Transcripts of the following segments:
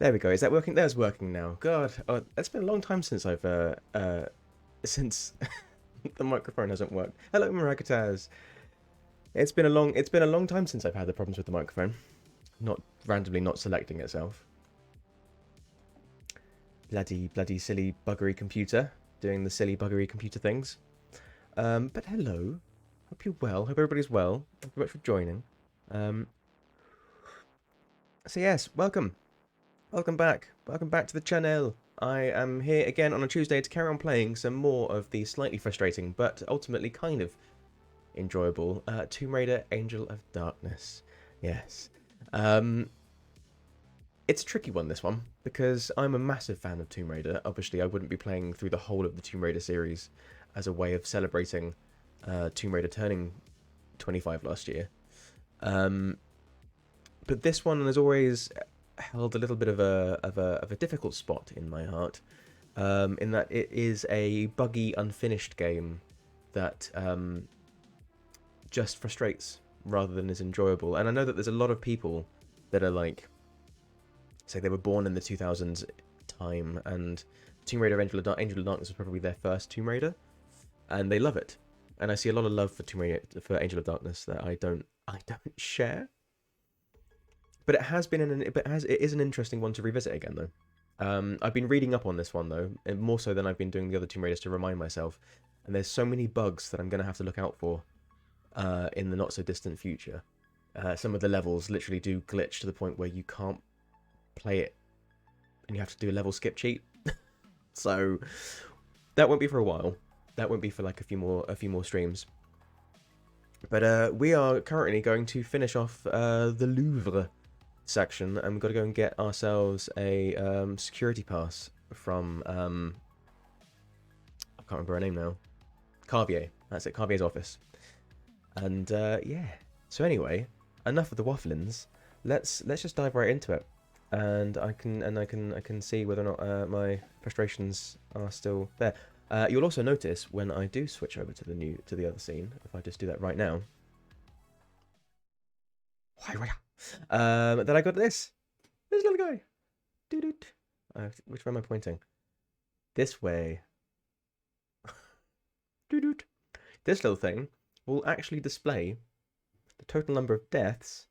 There we go. Is that working? That's working now. God, oh, it's been a long time since I've since the microphone hasn't worked. Hello, Maracataz. It's been a long time since I've had the problems with the microphone, not randomly not selecting itself. Bloody silly buggery computer doing the silly buggery computer things. But hello. Hope you're well. Hope everybody's well. Thank you very much for joining. Um, so yes, welcome. Welcome back. Welcome back to the channel. I am here again on a Tuesday to carry on playing some more of the slightly frustrating, but ultimately kind of enjoyable Tomb Raider Angel of Darkness. Yes. It's a tricky one, this one, because I'm a massive fan of Tomb Raider. Obviously, I wouldn't be playing through the whole of the Tomb Raider series as a way of celebrating Tomb Raider turning 25 last year. But this one has always held a little bit of a difficult spot in my heart, in that it is a buggy, unfinished game that just frustrates rather than is enjoyable. And I know that there's a lot of people that are like, say they were born in the 2000s time, and Tomb Raider Angel of Darkness was probably their first Tomb Raider, and they love it. And I see a lot of love for for Angel of Darkness that I don't share. But it has been it is an interesting one to revisit again though. I've been reading up on this one though, and more so than I've been doing the other Tomb Raiders to remind myself. And there's so many bugs that I'm going to have to look out for in the not so distant future. Some of the levels literally do glitch to the point where you can't play it, and you have to do a level skip cheat. So that won't be for a while. That won't be for like a few more streams. But we are currently going to finish off the Louvre section, and we've got to go and get ourselves a security pass from I can't remember her name now. Carvier. That's it. Carvier's office. And yeah. So anyway, enough of the wafflings. Let's just dive right into it. And I can see whether or not my frustrations are still there. You'll also notice when I do switch over to the other scene, if I just do that right now, that I got this little guy. Which way am I pointing? This way. This little thing will actually display the total number of deaths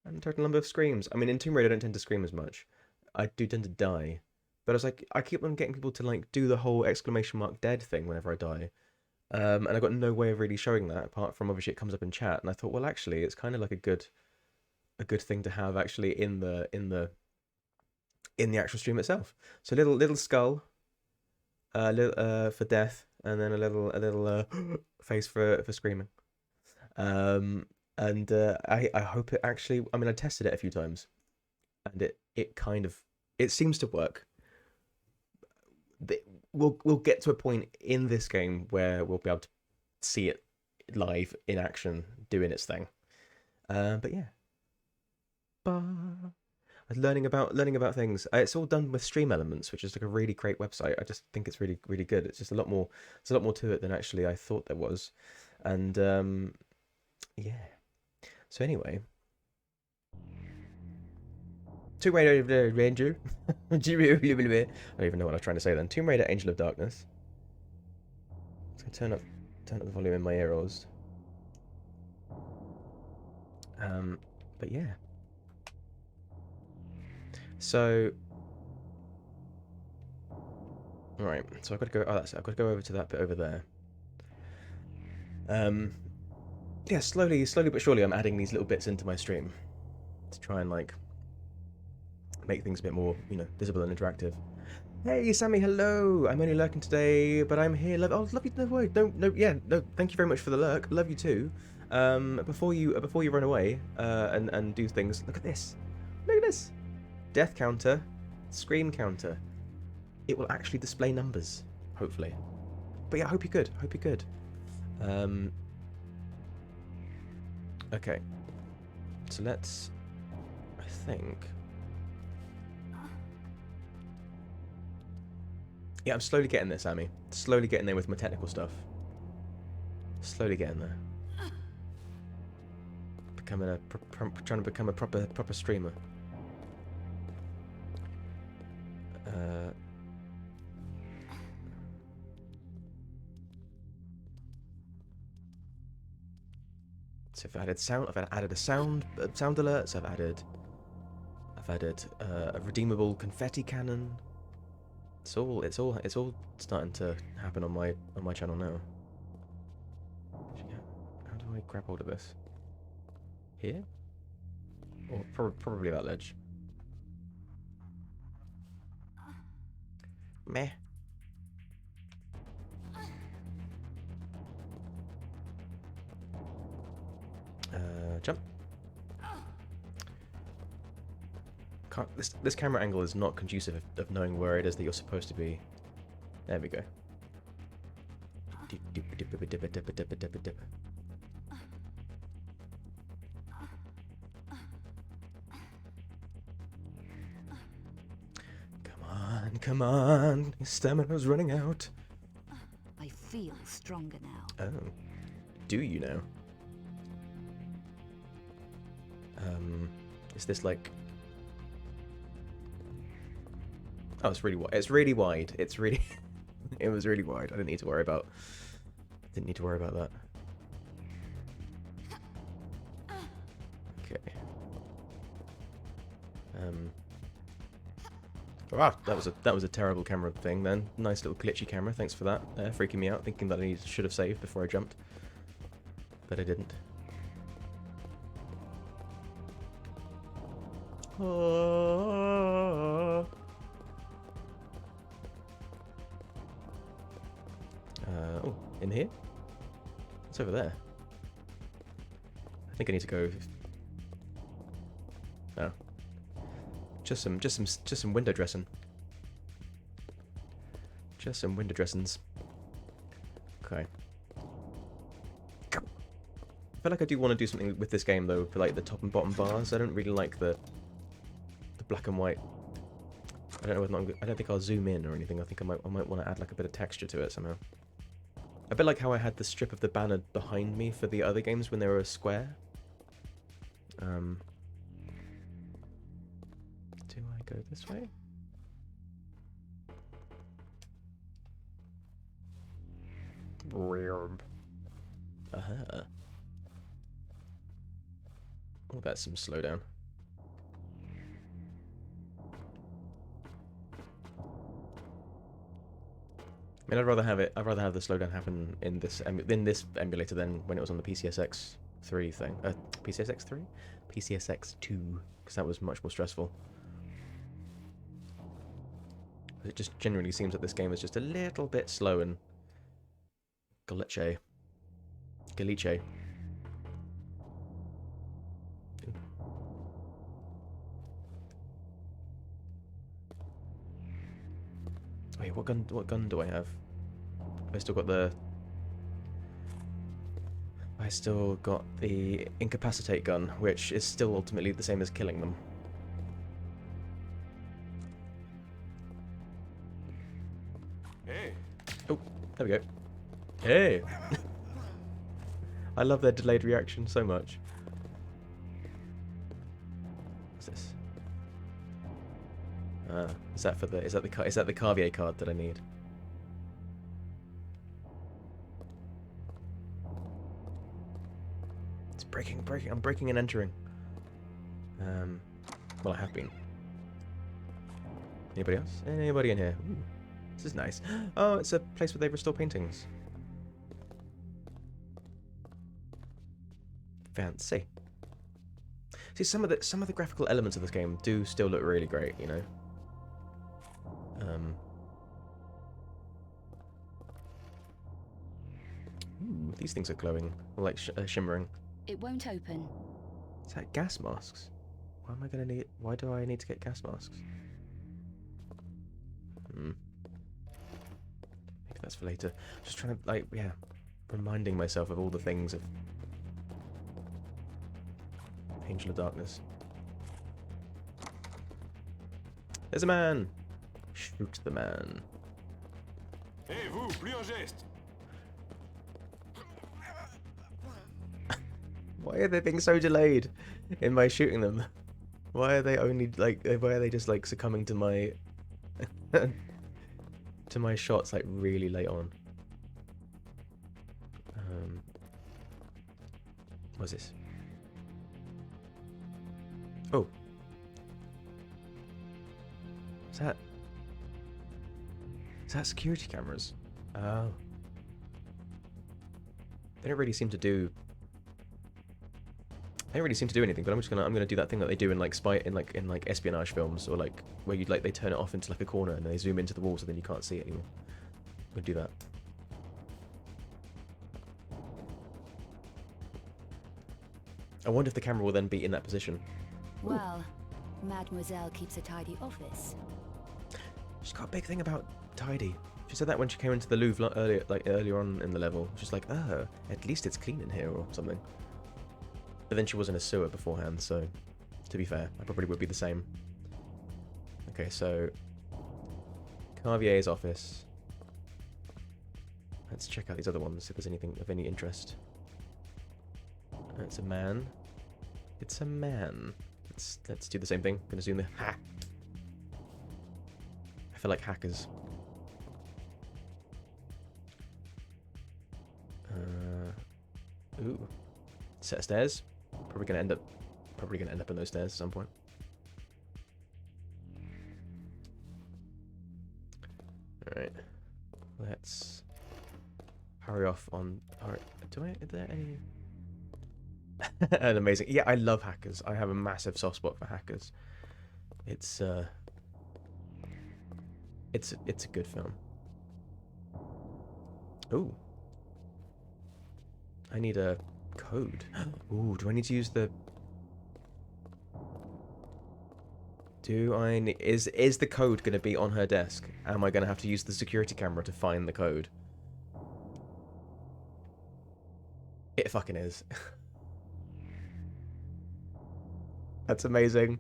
and the total number of screams. I mean, in Tomb Raider, I don't tend to scream as much. I do tend to die. But I was like, I keep on getting people to like do the whole exclamation mark dead thing whenever I die. And I got no way of really showing that, apart from obviously it comes up in chat. And I thought, well, actually, it's kind of like a good thing to have actually in the actual stream itself. So little skull, for death, and then a little face for screaming. And I hope it actually. I mean, I tested it a few times, and it seems to work. We'll get to a point in this game where we'll be able to see it live in action doing its thing. But yeah. Learning about things. It's all done with Stream Elements, which is like a really great website. I just think it's really good. It's just a lot more to it than actually I thought there was. And yeah. So anyway, Tomb Raider Ranger. I don't even know what I was trying to say then. Tomb Raider Angel of Darkness. Let's turn up the volume in my ear holes. But yeah. So, all right. So I've got to go. Oh, that's it. I've got to go over to that bit over there. Yeah, slowly but surely, I'm adding these little bits into my stream to try and like make things a bit more, visible and interactive. Hey, Sammy, hello. I'm only lurking today, but I'm here. Love you. No way. No. Thank you very much for the lurk. Love you too. Before you run away, and do things. Look at this. Look at this. Death counter, scream counter. It will actually display numbers, hopefully. But yeah, I hope you're good. Okay. So let's. I think. Yeah, I'm slowly getting there, Sammy. Slowly getting there with my technical stuff. Slowly getting there. Trying to become a proper streamer. So I've added sound. I've added a sound alerts. I've added a redeemable confetti cannon. It's all starting to happen on my channel now. How do I grab hold of this? Here? Or probably that ledge. Meh. Jump. This camera angle is not conducive of knowing where it is that you're supposed to be. There we go. Come on, your stamina's running out. I feel stronger now. Oh, do you now? Is this like? Oh, it's really wide. It's really wide. It's really. It was really wide. I didn't need to worry about. Didn't need to worry about that. Okay. Wow, that was a terrible camera thing then. Nice little glitchy camera. Thanks for that. Freaking me out, thinking that I should have saved before I jumped, but I didn't. Oh, in here? What's over there? I think I need to go. Oh. Just some window dressing. Just some window dressings. Okay. I feel like I do want to do something with this game though, for like the top and bottom bars. I don't really like the black and white. I don't know whether I don't think I'll zoom in or anything. I think I might want to add like a bit of texture to it somehow. A bit like how I had the strip of the banner behind me for the other games when they were a square. Do I go this way? Weird. Aha. Oh, that's some slowdown. I mean, I'd rather have the slowdown happen in this emulator than when it was on the PCSX 3 thing. PCSX 3? PCSX 2, because that was much more stressful. It just generally seems that this game is just a little bit slow and glitchy. Wait, what gun do I have? I still got the incapacitate gun, which is still ultimately the same as killing them. Hey. Oh, there we go. Hey! I love their delayed reaction so much. What's this? Is that the Carvier card that I need? It's breaking. I'm breaking and entering. Well, I have been. Anybody else? Anybody in here? Ooh, this is nice. Oh, it's a place where they restore paintings. Fancy. See, some of the graphical elements of this game do still look really great, you know. Ooh, these things are glowing, like shimmering. It won't open. Is that gas masks? Why do I need to get gas masks? Maybe that's for later. Just trying to, reminding myself of all the things of Angel of Darkness. There's a man! Shoot the man. Hey, vous, plus un geste. Why are they being so delayed in my shooting them? Why are they just succumbing to my to my shots like really late on? What's this? Oh. Is that security cameras? Oh. They don't really seem to do anything, but I'm gonna do that thing that they do in like espionage films, or like where you they turn it off into like a corner and they zoom into the wall so then you can't see it anymore. I'm gonna do that. I wonder if the camera will then be in that position. Well, Mademoiselle keeps a tidy office. She's got a big thing about tidy. She said that when she came into the Louvre earlier on in the level. She's like, oh, at least it's clean in here or something. But then she was in a sewer beforehand, so to be fair, I probably would be the same. Okay, so Carvier's office. Let's check out these other ones, if there's anything of any interest. It's a man. It's a man. Let's do the same thing. Gonna zoom the hack. I feel like hackers. Ooh. Set of stairs. Probably gonna end up in those stairs at some point. Alright. Let's hurry off on. Alright. Is there any an amazing. Yeah, I love hackers. I have a massive soft spot for hackers. It's a good film. Ooh. I need a code. Ooh, do I need to use the... Is the code going to be on her desk? Am I going to have to use the security camera to find the code? It fucking is. That's amazing.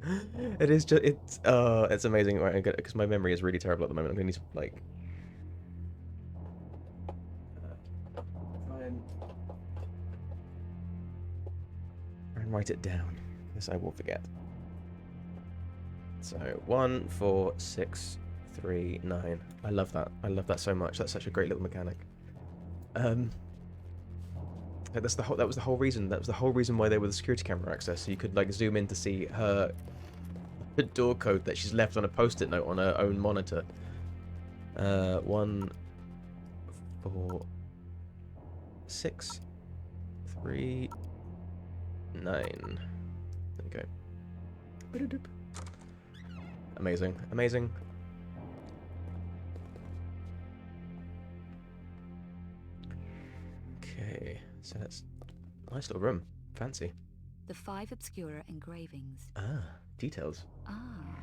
It is just... it's amazing. Right, because my memory is really terrible at the moment. I'm going to need to, like... try and write it down, because I will forget. So 1, 4, 6, 3, 9. I love that. I love that so much. That's such a great little mechanic. That was the whole reason. That was the whole reason why they were the security camera access. So you could like zoom in to see her door code that she's left on a post-it note on her own monitor. 1, 4, 6, 3, 9. There we go. Amazing, amazing. Okay, so that's a nice little room. Fancy. The 5 Obscura engravings. Ah, details. Ah,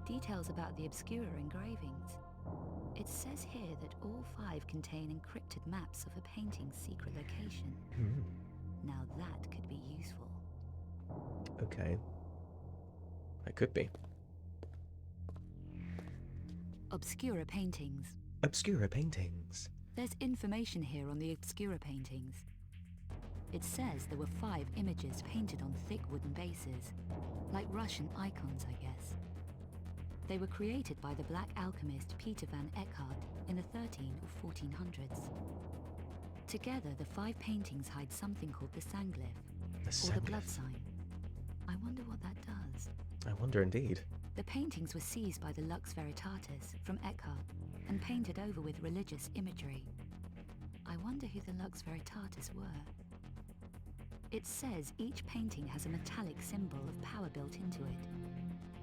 details about the Obscura engravings. It says here that all 5 contain encrypted maps of a painting's secret location. Now that could be useful. Okay. That could be. Obscura paintings. Obscura paintings. There's information here on the Obscura paintings. It says there were 5 images painted on thick wooden bases, like Russian icons, I guess. They were created by the black alchemist Peter van Eckhart in the 13 or 1400s. Together, the 5 paintings hide something called the sanglyph, or the blood sign. I wonder what that does. I wonder indeed. The paintings were seized by the Lux Veritatis from Eckhart and painted over with religious imagery. I wonder who the Lux Veritatis were. It says each painting has a metallic symbol of power built into it.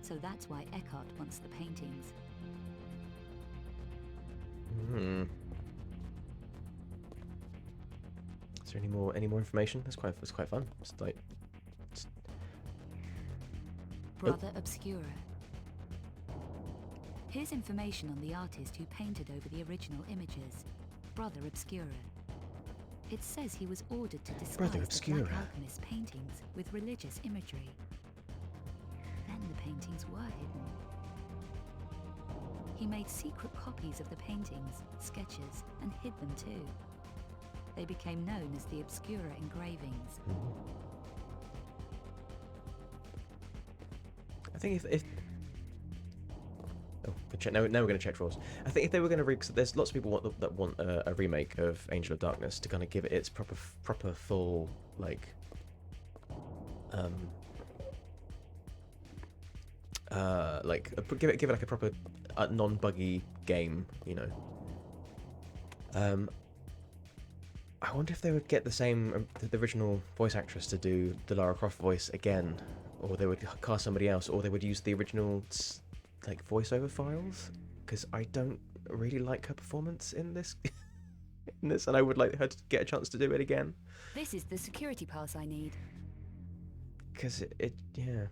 So that's why Eckhart wants the paintings. Is there any more information? That's quite fun. It's like Brother Obscura. Here's information on the artist who painted over the original images, Brother Obscura. It says he was ordered to disguise the Black Alchemist's paintings with religious imagery. Then the paintings were hidden. He made secret copies of the paintings, sketches, and hid them too. They became known as the Obscura engravings. I think if now we're going to check trolls. I think if they were going to because there's lots of people that want a remake of Angel of Darkness to kind of give it its proper full like like give it like a proper non-buggy game, you know. I wonder if they would get the same the original voice actress to do the Lara Croft voice again, or they would cast somebody else, or they would use the original like voiceover files, because I don't really like her performance in this. In this, and I would like her to get a chance to do it again. This is the security pass I need. Because yeah.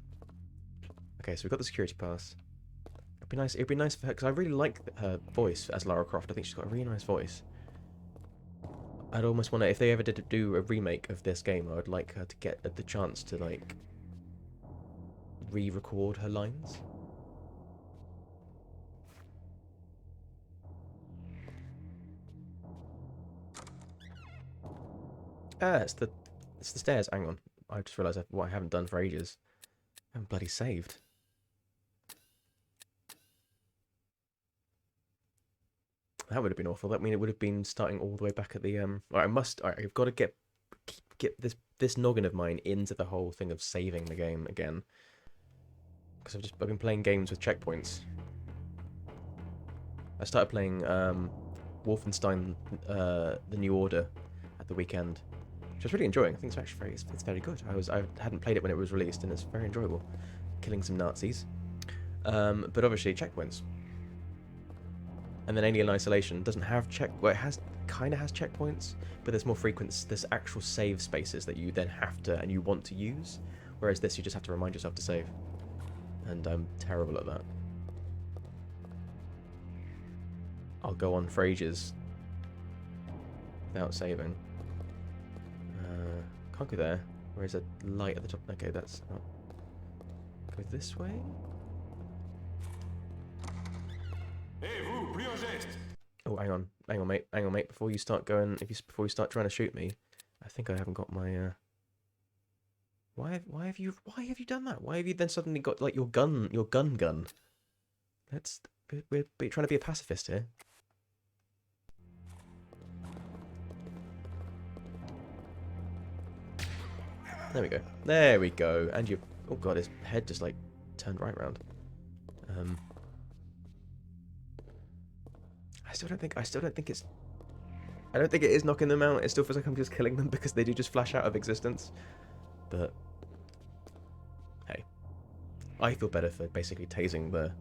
Okay, so we've got the security pass. It'd be nice for her, because I really like her voice as Lara Croft. I think she's got a really nice voice. I'd almost want to, if they ever did do a remake of this game, I would like her to get the chance to, like, re-record her lines. It's the stairs. Hang on. I just realised what I haven't done for ages. I haven't bloody saved. That would have been awful. That mean it would have been starting all the way back at the Alright, I've got to get this noggin of mine into the whole thing of saving the game again. Because I've been playing games with checkpoints. I started playing Wolfenstein The New Order at the weekend, which I was really enjoying. I think it's actually it's very good. I hadn't played it when it was released, and it's very enjoyable. Killing some Nazis, but obviously checkpoints. And then Alien Isolation doesn't have well, it kind of has checkpoints, but there's more frequent. There's actual save spaces that you then have to and you want to use, whereas this you just have to remind yourself to save. And I'm terrible at that. I'll go on for ages without saving. Can't go there. Where is a light at the top? Okay, that's not. Go this way. Hey, vous, plus un geste. Oh, hang on, mate. Before you start going, before you start trying to shoot me, I think I haven't got my. Why have you done that? Why have you then suddenly got like your gun? We're trying to be a pacifist here. There we go. And you. Oh god, his head just like turned right round. I still don't think it's. I don't think it is knocking them out. It still feels like I'm just killing them because they do just flash out of existence. But hey, I feel better for basically tasing the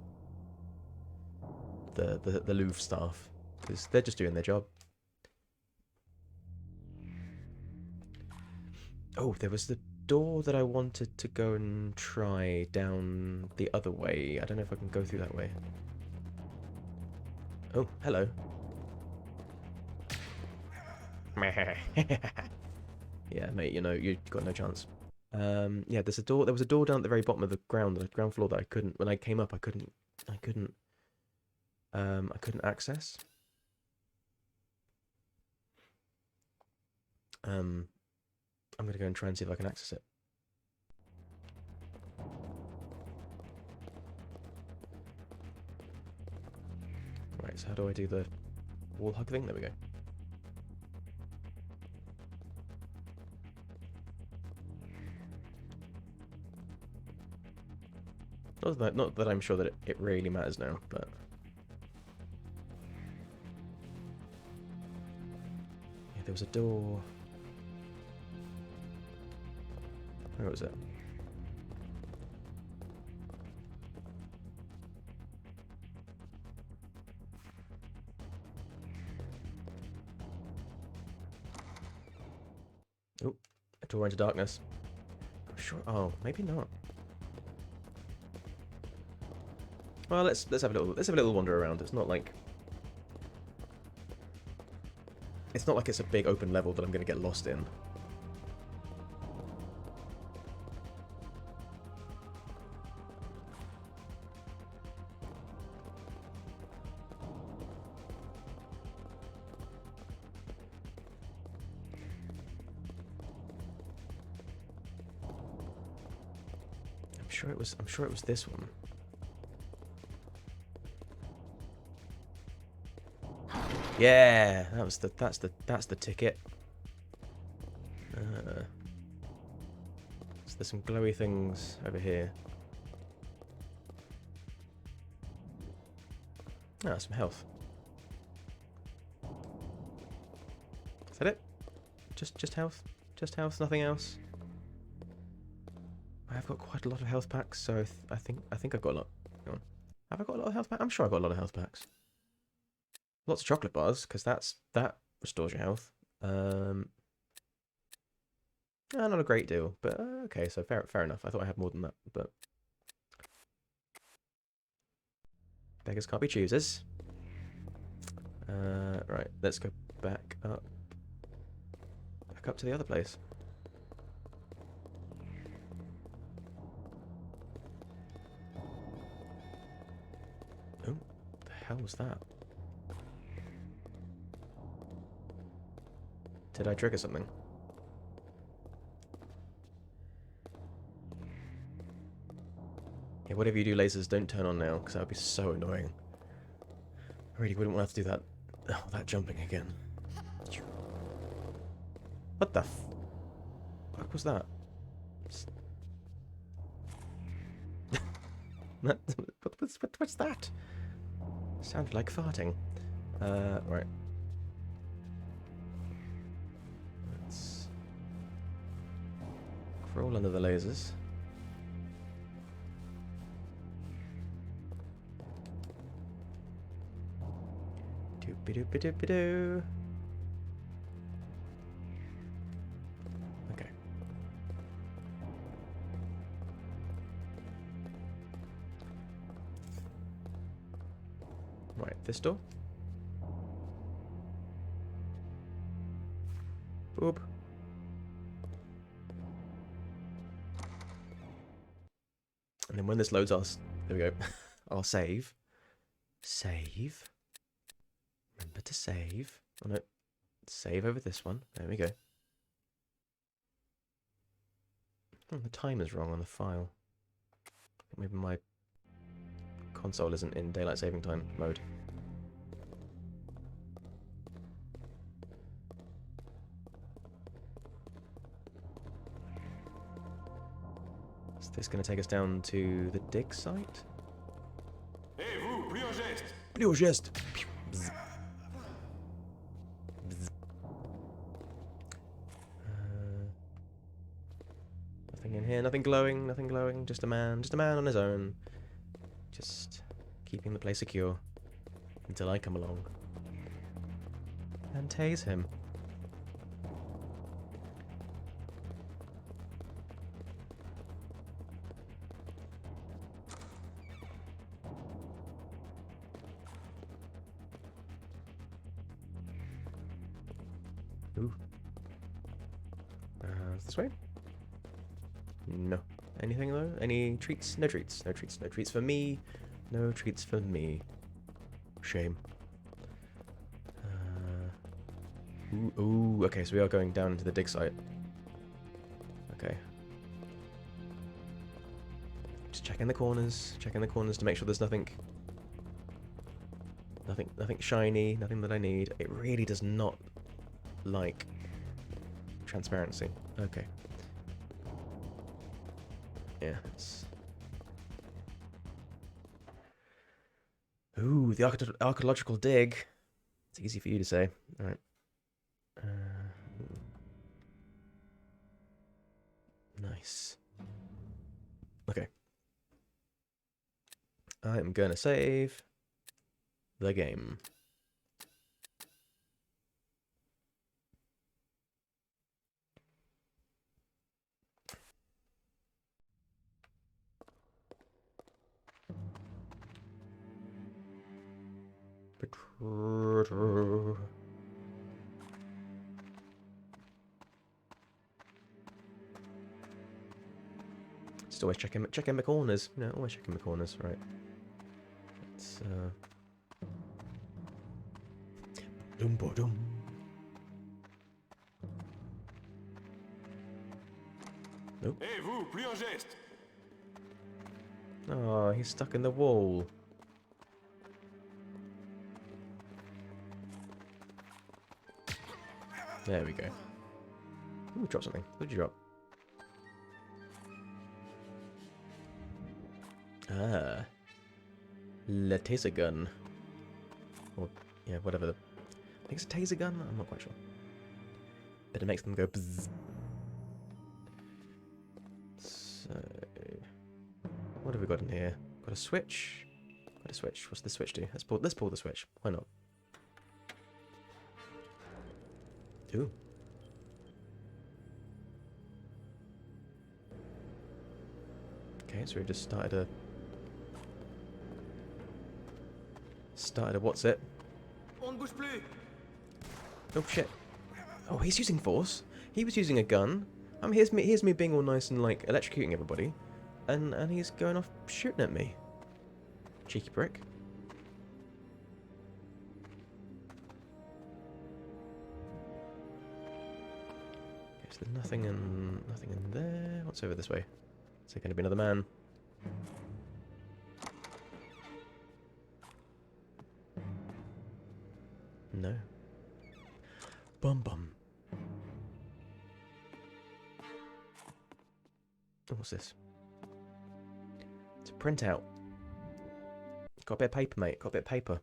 Louvre staff because they're just doing their job. Oh, there was the door that I wanted to go and try down the other way. I don't know if I can go through that way. Oh, hello. Yeah, mate, you know, you've got no chance. Yeah, there's a door. There was a door down at the very bottom of the ground floor that I couldn't. When I came up, I couldn't access. I'm gonna go and try and see if I can access it. Right, so how do I do the wall hug thing? There we go. Not that I'm sure that it really matters now, but yeah, there was a door. Where was it? Oh, a door into darkness. I'm sure. Oh, maybe not. Well, let's have a little wander around. It's not like it's a big open level that I'm going to get lost in. I'm sure it was this one. Yeah, that's the ticket. So there's some glowy things over here. Ah, some health. Is that it? Just health? Just health, nothing else? I've got quite a lot of health packs, so I think I've got a lot. Hang on. Have I got a lot of health packs? I'm sure I've got a lot of health packs. Lots of chocolate bars, because that restores your health. Not a great deal, but okay, so fair enough. I thought I had more than that, but beggars can't be choosers. Right, let's go back up to the other place. Oh, the hell was that? Did I trigger something? Yeah, whatever you do, lasers, don't turn on now, because that would be so annoying. I really wouldn't want to have to do that. Oh, that jumping again. What the fuck was that? What's that? Sounded like farting. Right. Let's crawl under the lasers. Doopy-doopy-doopy-doo. Okay. Right, this door. Boop. And then when this loads us, there we go. I'll save. Save. Remember to save. Oh no. Save over this one. There we go. Oh, the time is wrong on the file. Maybe my console isn't in daylight saving time mode. Is this going to take us down to the dig site? Hey, vous, plus un geste. Plus au geste. Nothing in here, nothing glowing, nothing glowing. Just a man on his own. Just keeping the place secure until I come along and tase him. Ooh. This way? No. Anything though? Any treats? No treats. No treats. No treats for me. No treats for me. Shame. Ooh, okay, so we are going down into the dig site. Okay. Just checking the corners to make sure there's nothing shiny, nothing that I need. It really does not like transparency. Okay. Yeah, it's... Ooh, the archaeological dig. It's easy for you to say. Alright. Nice. Okay. I'm gonna save the game. Just always checking the corners. You know, always checking the corners. Right. Let's Dum bo dum. Nope. Hey, vous, plus un geste. Oh, he's stuck in the wall. There we go. Ooh, drop something. What did you drop? Ah. Taser gun. Or, yeah, whatever. I think it's a taser gun? I'm not quite sure. But it makes them go bzzz. So, what have we got in here? Got a switch. Got a switch. What's the switch do? Let's pull the switch. Why not? Ooh. Okay, so we've just started a what's it? On ne bouge plus. Oh shit. Oh, he's using force. He was using a gun. Here's me being all nice and like electrocuting everybody. And he's going off shooting at me. Cheeky prick. Okay, so there's nothing in there. What's over this way? Is there gonna be another man? No. Bum bum. Oh, what's this? It's a printout. Got a bit of paper, mate. Got a bit of paper.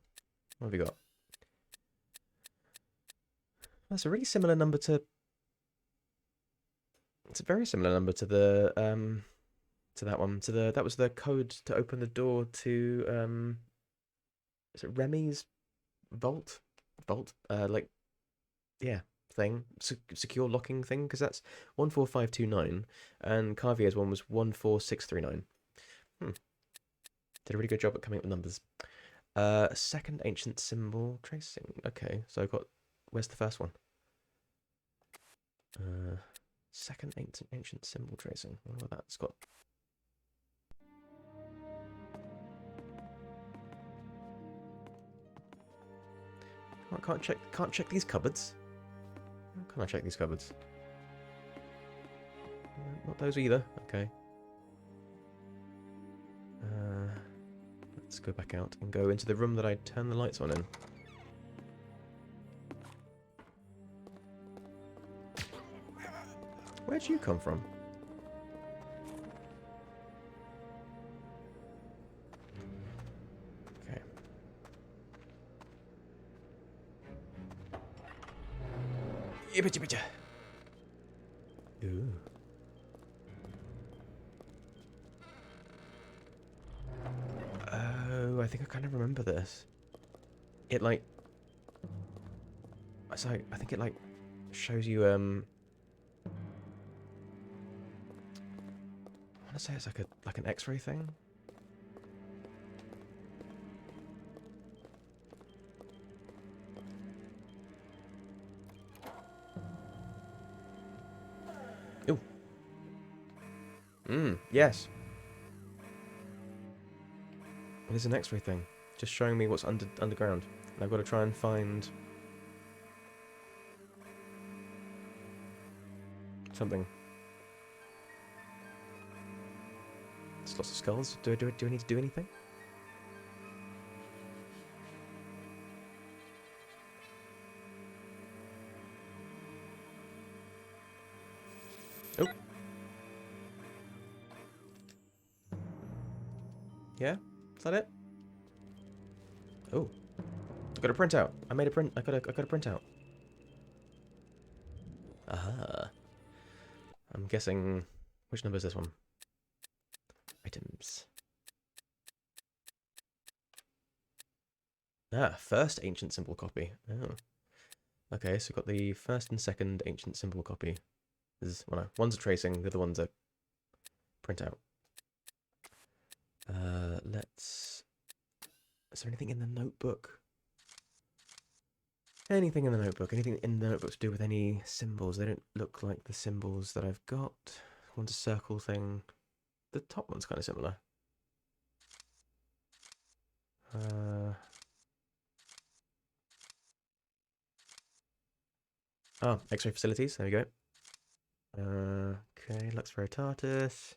What have you got? That's a really similar number to... It's a very similar number to the, to that one. That was the code to open the door to, is it Remy's vault? Like, yeah, thing. Secure locking thing, because that's 14529, and Carvier's one was 14639. Did a really good job at coming up with numbers. Second ancient symbol tracing. Okay, so I've got... Where's the first one? Second ancient symbol tracing. What about that? It's got... I can't check these cupboards. How can I check these cupboards? Not those either. Okay. Let's go back out and go into the room that I turned the lights on in. Where'd you come from? Okay. Ooh. Oh, I think I kind of remember this. It like... So I think it like shows you I want to say it's like an X-ray thing. Ooh. Yes. It is an X-ray thing, just showing me what's underground, and I've got to try and find something. There's lots of skulls. Do I need to do anything? Oh. Yeah? Is that it? Oh. I got a printout. I made a print. I got a printout. Aha. I'm guessing... Which number is this one? Items. Ah, first ancient symbol copy. Oh. Okay, so we've got the first and second ancient symbol copy. This is, well, no, one's a tracing, the other one's a printout. Let's... Is there anything in the notebook? Anything in the notebook? Anything in the notebook to do with any symbols? They don't look like the symbols that I've got. One's a circle thing. The top one's kind of similar. Oh, X-ray facilities. There we go. Okay, Lux Veritatis.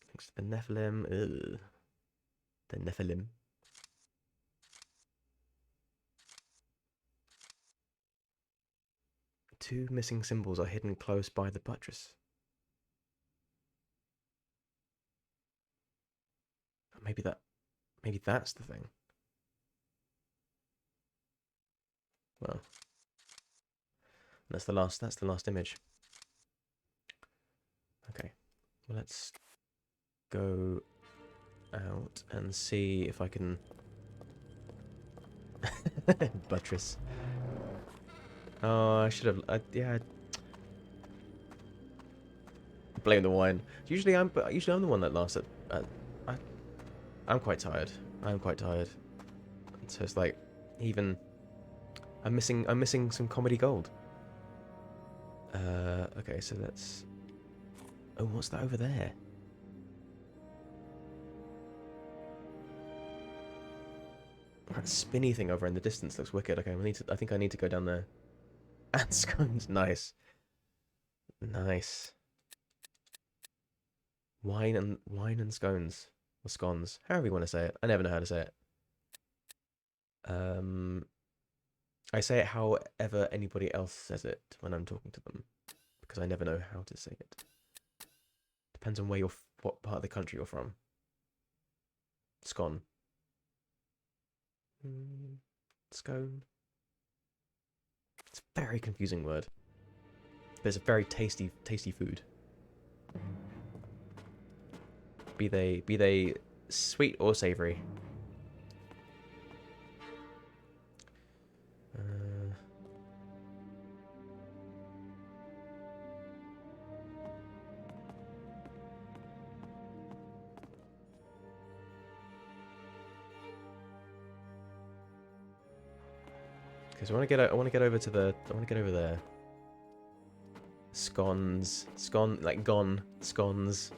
Thanks to the Nephilim. Ugh. The Nephilim. Two missing symbols are hidden close by the buttress. maybe that's the thing. Well, that's the last image. Okay, well, let's go out and see if I can buttress. Oh, I should have. Yeah. Blame the wine. Usually I'm the one that laughs at. I'm quite tired. I'm quite tired. So it's like, even I'm missing some comedy gold. Okay, so let's. Oh, what's that over there? That spinny thing over in the distance looks wicked. Okay, I think I need to go down there. And scones, nice, nice. Wine and scones, or scones, however you want to say it. I never know how to say it. I say it however anybody else says it when I'm talking to them, because I never know how to say it. Depends on what part of the country you're from. Scone. Scone. It's a very confusing word, but it's a very tasty food. Be they sweet or savoury. Okay, so I want to get over there. Scones, like gone, scones,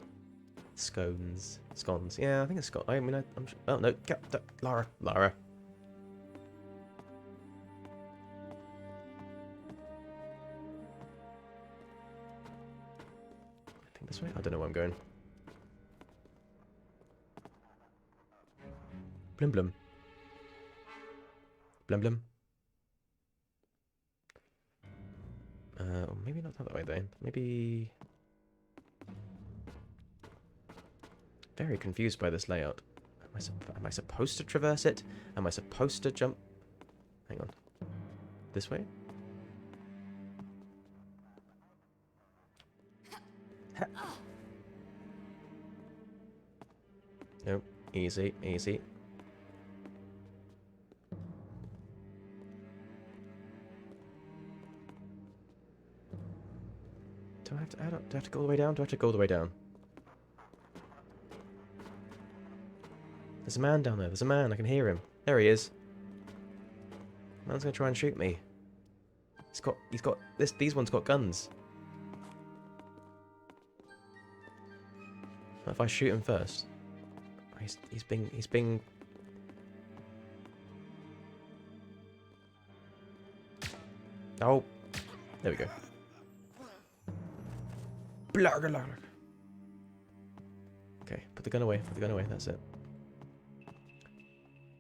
scones, scones. Yeah, I think it's scone. I mean, I'm. Oh no, Lara. I think this way. I don't know where I'm going. Blim blim. Blim blim. Or maybe not that way though. Maybe. Very confused by this layout. Am I supposed to traverse it? Am I supposed to jump? Hang on. This way? Nope. Easy, easy. Do I have to go all the way down? Do I have to go all the way down? There's a man down there. There's a man. I can hear him. There he is. Man's gonna try and shoot me. He's got these ones got guns. What if I shoot him first? He's being. Oh, there we go. Okay, put the gun away. Put the gun away. That's it.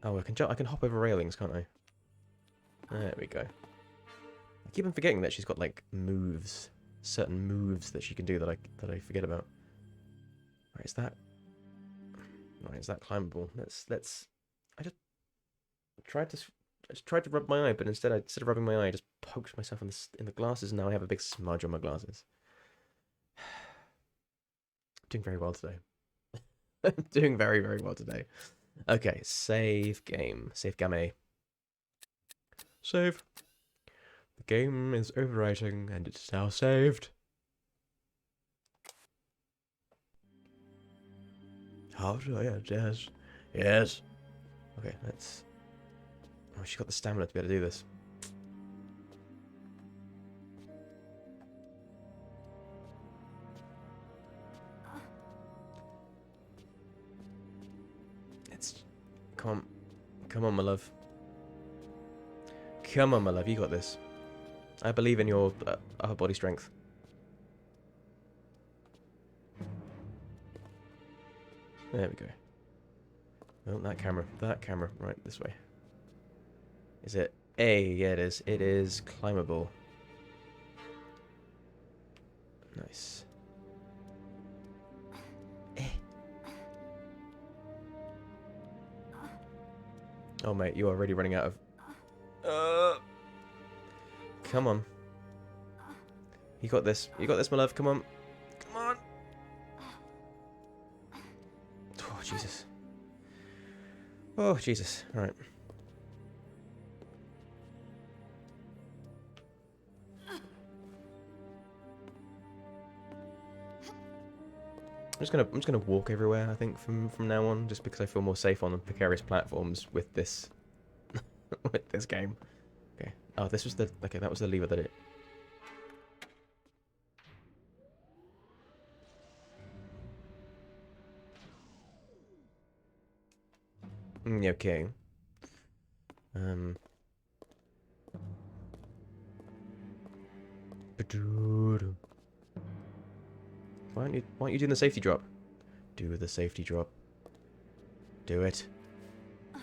Oh, I can hop over railings, can't I? There we go. I keep on forgetting that she's got like moves, certain moves that she can do that I forget about. Right, is that? Right, is that climbable? Let's. I just tried to rub my eye, but instead of rubbing my eye, I just poked myself in the glasses, and now I have a big smudge on my glasses. Doing very well today. I'm doing very, very well today. Okay, save game. Save game. Save. The game is overwriting and it's now saved. How do I? Yes. Yes. Okay, let's. Oh, she's got the stamina to be able to do this. Come on, my love. Come on, my love, you got this. I believe in your upper body strength. There we go. Oh, that camera, right, this way. Is it A? Yeah, it is. It is climbable. Nice. Oh, mate, you are already running out of... Come on. You got this. You got this, my love. Come on. Come on. Oh, Jesus. Oh, Jesus. All right. I'm just gonna walk everywhere, I think, from now on, just because I feel more safe on precarious platforms with this with this game. Okay. Oh, this was the that was the lever that it. Yeah, okay. Why aren't you doing the safety drop? Do the safety drop. Do it. There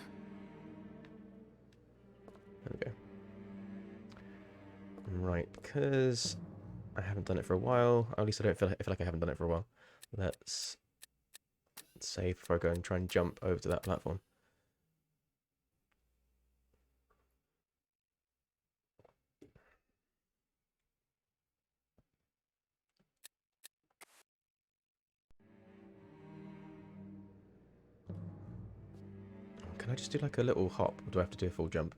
we go. Right, because I haven't done it for a while. Or at least I don't feel like I haven't done it for a while. Let's save before I go and try and jump over to that platform. Can I just do like a little hop, or do I have to do a full jump?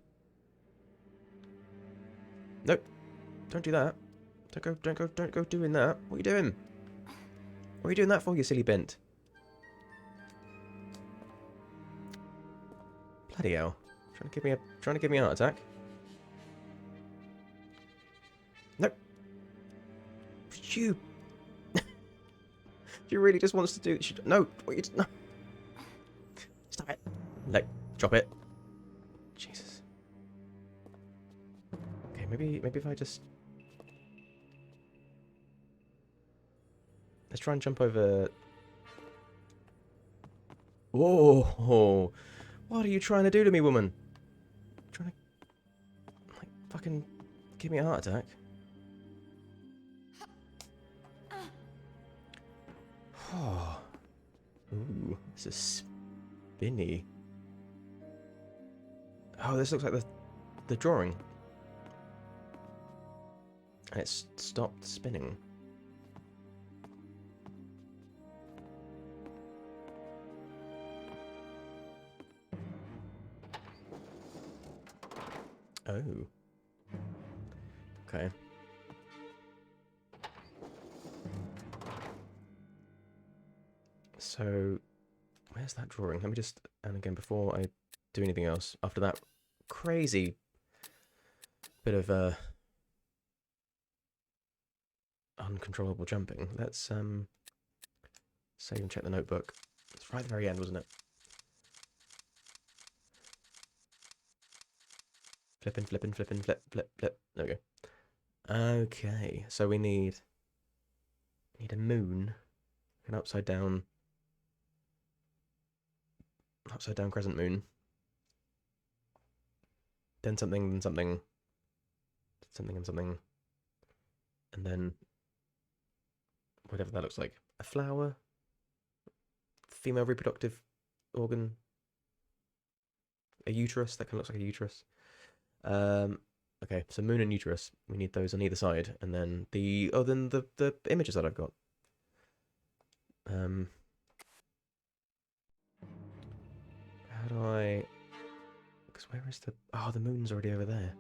Nope. Don't do that. Don't go doing that. What are you doing? What are you doing that for, you silly bent? Bloody hell. Trying to give me a heart attack. Nope. You. She really just wants to do. No. What you? No. Stop it. Like, drop it. Jesus. Okay, maybe if I just. Let's try and jump over. Whoa! What are you trying to do to me, woman? Trying to, like, fucking give me a heart attack? Oh. Ooh, this is spinny. Oh, this looks like the drawing. And it's stopped spinning. Oh. Okay. So, where's that drawing? Let me just, and again, before I do anything else, after that crazy bit of uncontrollable jumping, let's save and check the notebook. It's right at the very end, wasn't it? Flipping, flip, flip. There we go. Okay, so we need a moon, an upside down crescent moon, then something, and something, and then whatever that looks like. A flower, female reproductive organ, a uterus, that kind of looks like a uterus. Okay, so moon and uterus, we need those on either side, and then the images that I've got. How do I? Because where is the? Oh, the moon's already over there.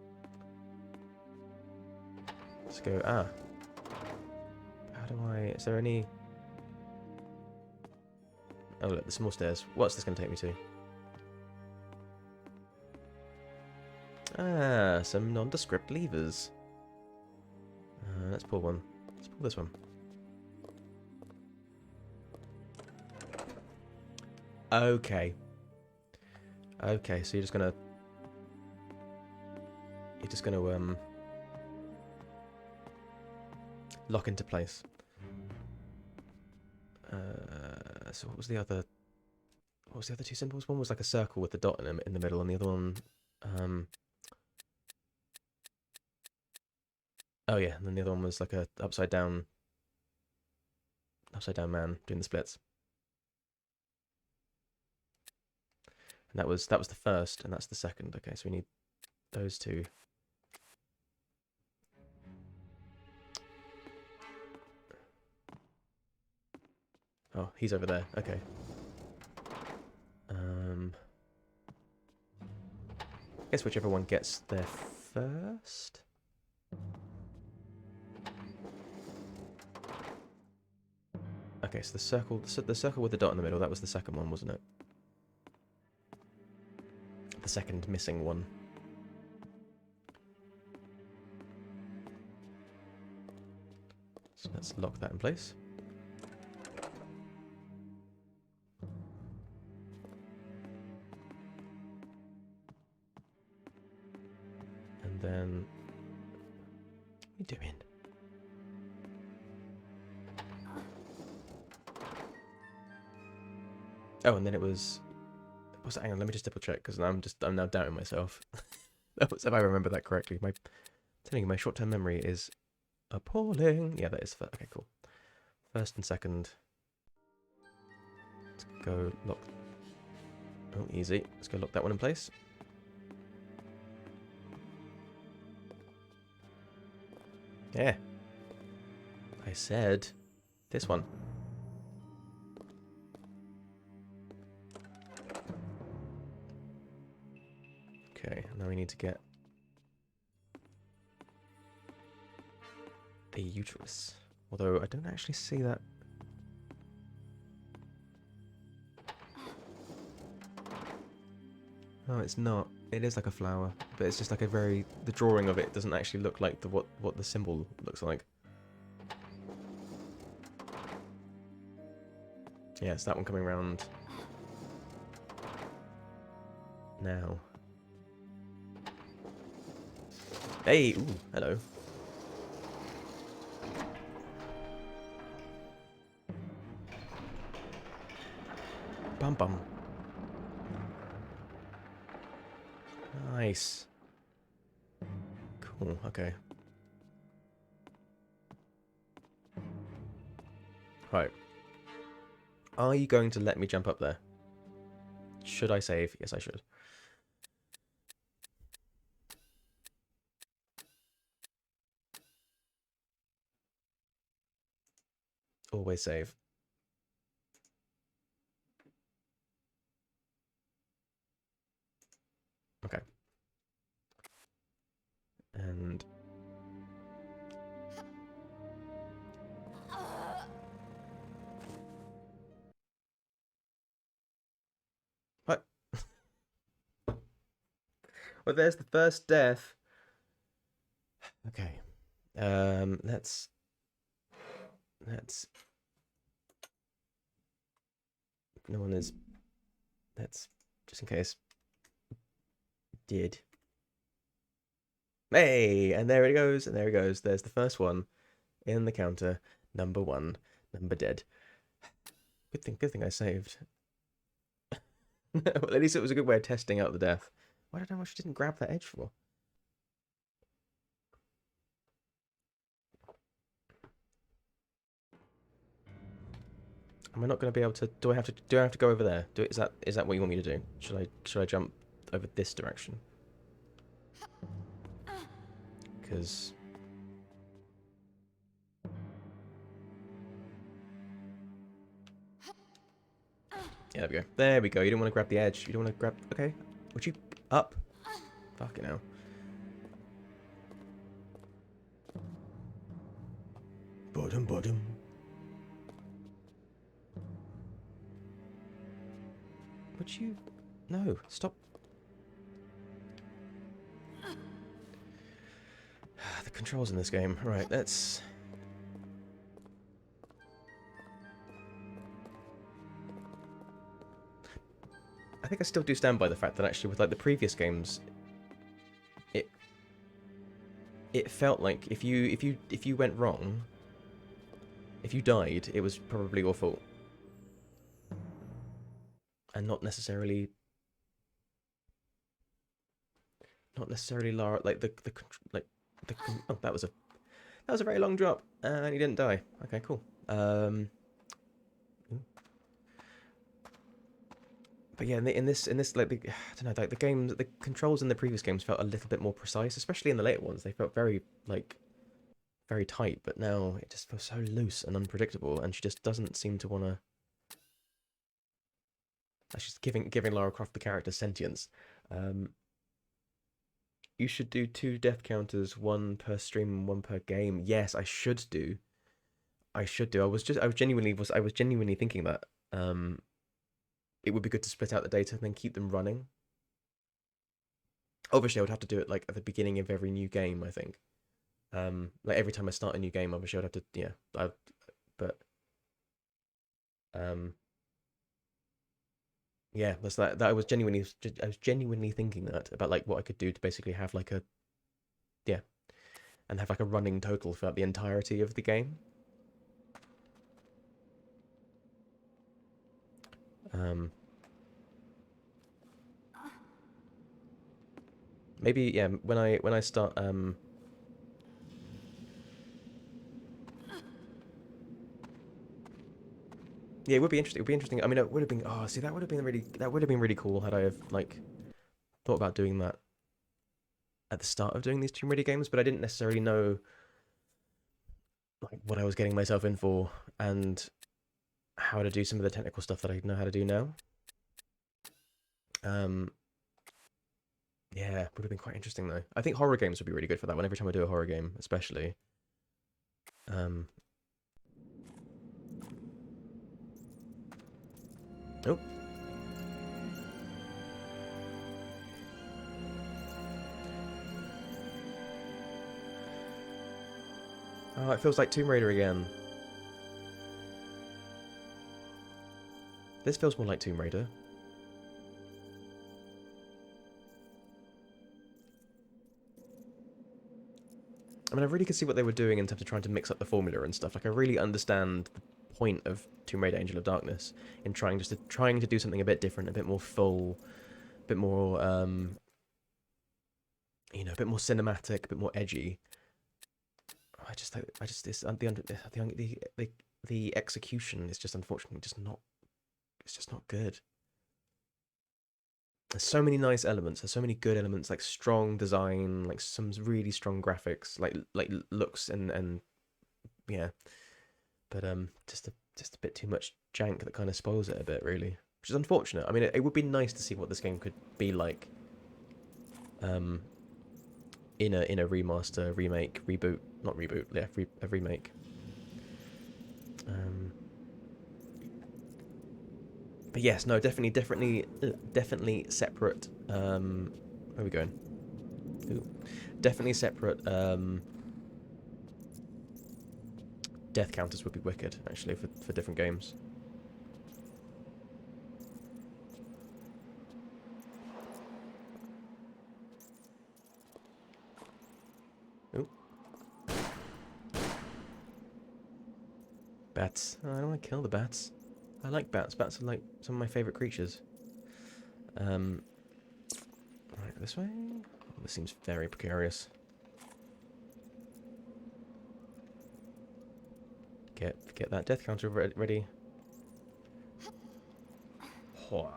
Let's go. Ah. How do I? Is there any? Oh look, there's some more stairs. What's this going to take me to? Ah, some nondescript levers. Let's pull one. Let's pull this one. Okay. Okay, so you're just gonna lock into place. So what was the other two symbols? One was like a circle with the dot in the middle, and the other one oh yeah, and then the other one was like a upside down man doing the splits. That was the first, and that's the second. Okay, so we need those two. Oh, he's over there. Okay. I guess whichever one gets there first. Okay, so the circle with the dot in the middle, that was the second one, wasn't it? The second missing one. So let's lock that in place. And then... what are you doing? Oh, and then it was... hang on, let me just double check, because I'm now doubting myself. That was, if I remember that correctly. I'm telling you, my short-term memory is appalling. Yeah, that is... okay, cool. First and second. Let's go lock... oh, easy. Let's go lock that one in place. Yeah. I said this one. Okay, now we need to get the uterus. Although I don't actually see that. Oh, it's not. It is like a flower, but it's just like a very... the drawing of it doesn't actually look like the what the symbol looks like. Yeah, it's that one coming around now. Hey, ooh, hello. Bum bum. Nice. Cool, okay. Right. Are you going to let me jump up there? Should I save? Yes, I should. Always save. Okay. And... what? Well, there's the first death. Okay. Let's... no one is... let's... just in case... did... hey! And there it goes, and there it goes. There's the first one in the counter. Number 1. Number dead. Good thing I saved. Well, at least it was a good way of testing out the death. Why don't I know what she didn't grab that edge for? Am I not going to be able to? Do I have to go over there? Is that what you want me to do? Should I jump over this direction? Because yeah, there we go. There we go. You don't want to grab the edge. You don't want to grab. Okay, would you up? Fucking hell. Bottom. Would you? No, stop. The controls in this game. Right, let's... I think I still do stand by the fact that actually with like the previous games, it felt like if you went wrong, if you died, it was probably your fault, and not necessarily Lara. Like oh, that was a very long drop, and he didn't die. Okay, cool. But yeah, in this like I don't know, like the controls in the previous games felt a little bit more precise, especially in the later ones. They felt very very tight, but now it just feels so loose and unpredictable, and she just doesn't seem to want to. She's giving Lara Croft the character sentience. You should do 2 death counters, 1 per stream and 1 per game. Yes, I should do. I should do. I was genuinely thinking that it would be good to split out the data and then keep them running. Obviously, I would have to do it like at the beginning of every new game, I think. Like every time I start a new game, obviously I'd have to, yeah. But yeah, that's that. I was genuinely thinking that about like what I could do to basically have like a, yeah, and have like a running total throughout the entirety of the game. Maybe yeah. When I start yeah, it would be interesting. It would be interesting. I mean, it would have been. Oh, see, that would have been really cool had I have like thought about doing that at the start of doing these Tomb Raider games, but I didn't necessarily know like what I was getting myself in for and how to do some of the technical stuff that I know how to do now. Yeah, would have been quite interesting though. I think horror games would be really good for that one. Every time I do a horror game, especially. Oh. Oh, it feels like Tomb Raider again. This feels more like Tomb Raider. I mean, I really could see what they were doing in terms of trying to mix up the formula and stuff. Like, I really understand the point of Tomb Raider: Angel of Darkness in trying to do something a bit different, a bit more full, a bit more you know, a bit more cinematic, a bit more edgy. The execution is just unfortunately it's just not good. There's so many nice elements. There's so many good elements, like strong design, like some really strong graphics, like looks and yeah. But just a bit too much jank that kind of spoils it a bit, really, which is unfortunate. I mean, it would be nice to see what this game could be like. In a remaster, remake, reboot, not reboot, yeah, a remake. But yes, no, definitely separate. Where are we going? Ooh. Definitely separate. Death counters would be wicked, actually, for different games. Ooh. Bats. Oh, I don't want to kill the bats. I like bats. Bats are like some of my favourite creatures. Right, this way? Oh, this seems very precarious. Get that death counter ready. Oh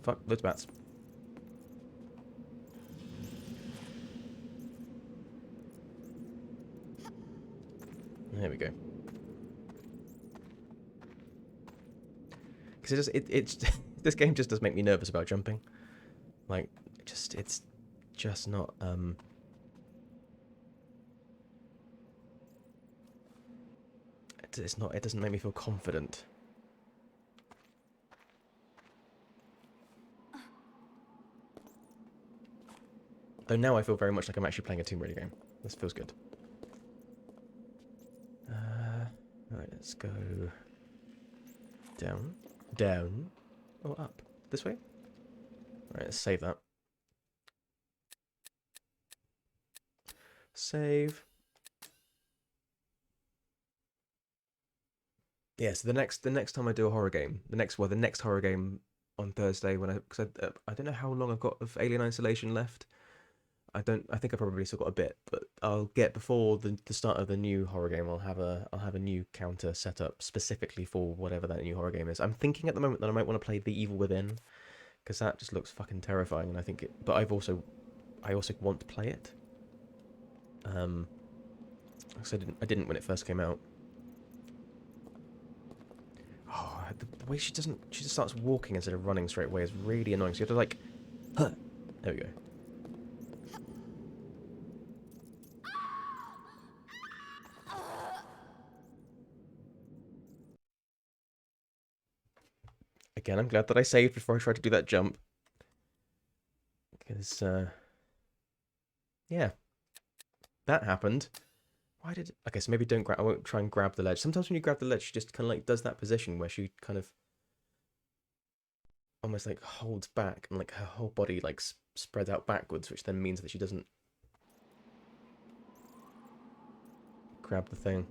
fuck, loads of bats. There we go. Because it's this game just does make me nervous about jumping. Like, it's just not it doesn't make me feel confident. Though now I feel very much like I'm actually playing a Tomb Raider game. This feels good. Right, let's go down, down, or up. This way? Alright, let's save that. Save. Yeah, so the next time I do a horror game, the next horror game on Thursday, when I don't know how long I've got of Alien Isolation left. I don't. I think I probably still got a bit, but I'll get before the start of the new horror game. I'll have a new counter set up specifically for whatever that new horror game is. I'm thinking at the moment that I might want to play The Evil Within because that just looks fucking terrifying, and I think it. But I also want to play it. Because I didn't when it first came out. Oh, the way she just starts walking instead of running straight away is really annoying. So you have to like, huh. There we go. Again, I'm glad that I saved before I tried to do that jump. Because, yeah, that happened. Why did... Okay, so maybe don't grab... I won't try and grab the ledge. Sometimes when you grab the ledge, she just kind of like does that position where she kind of almost like holds back and like her whole body like spreads out backwards, which then means that she doesn't grab the thing.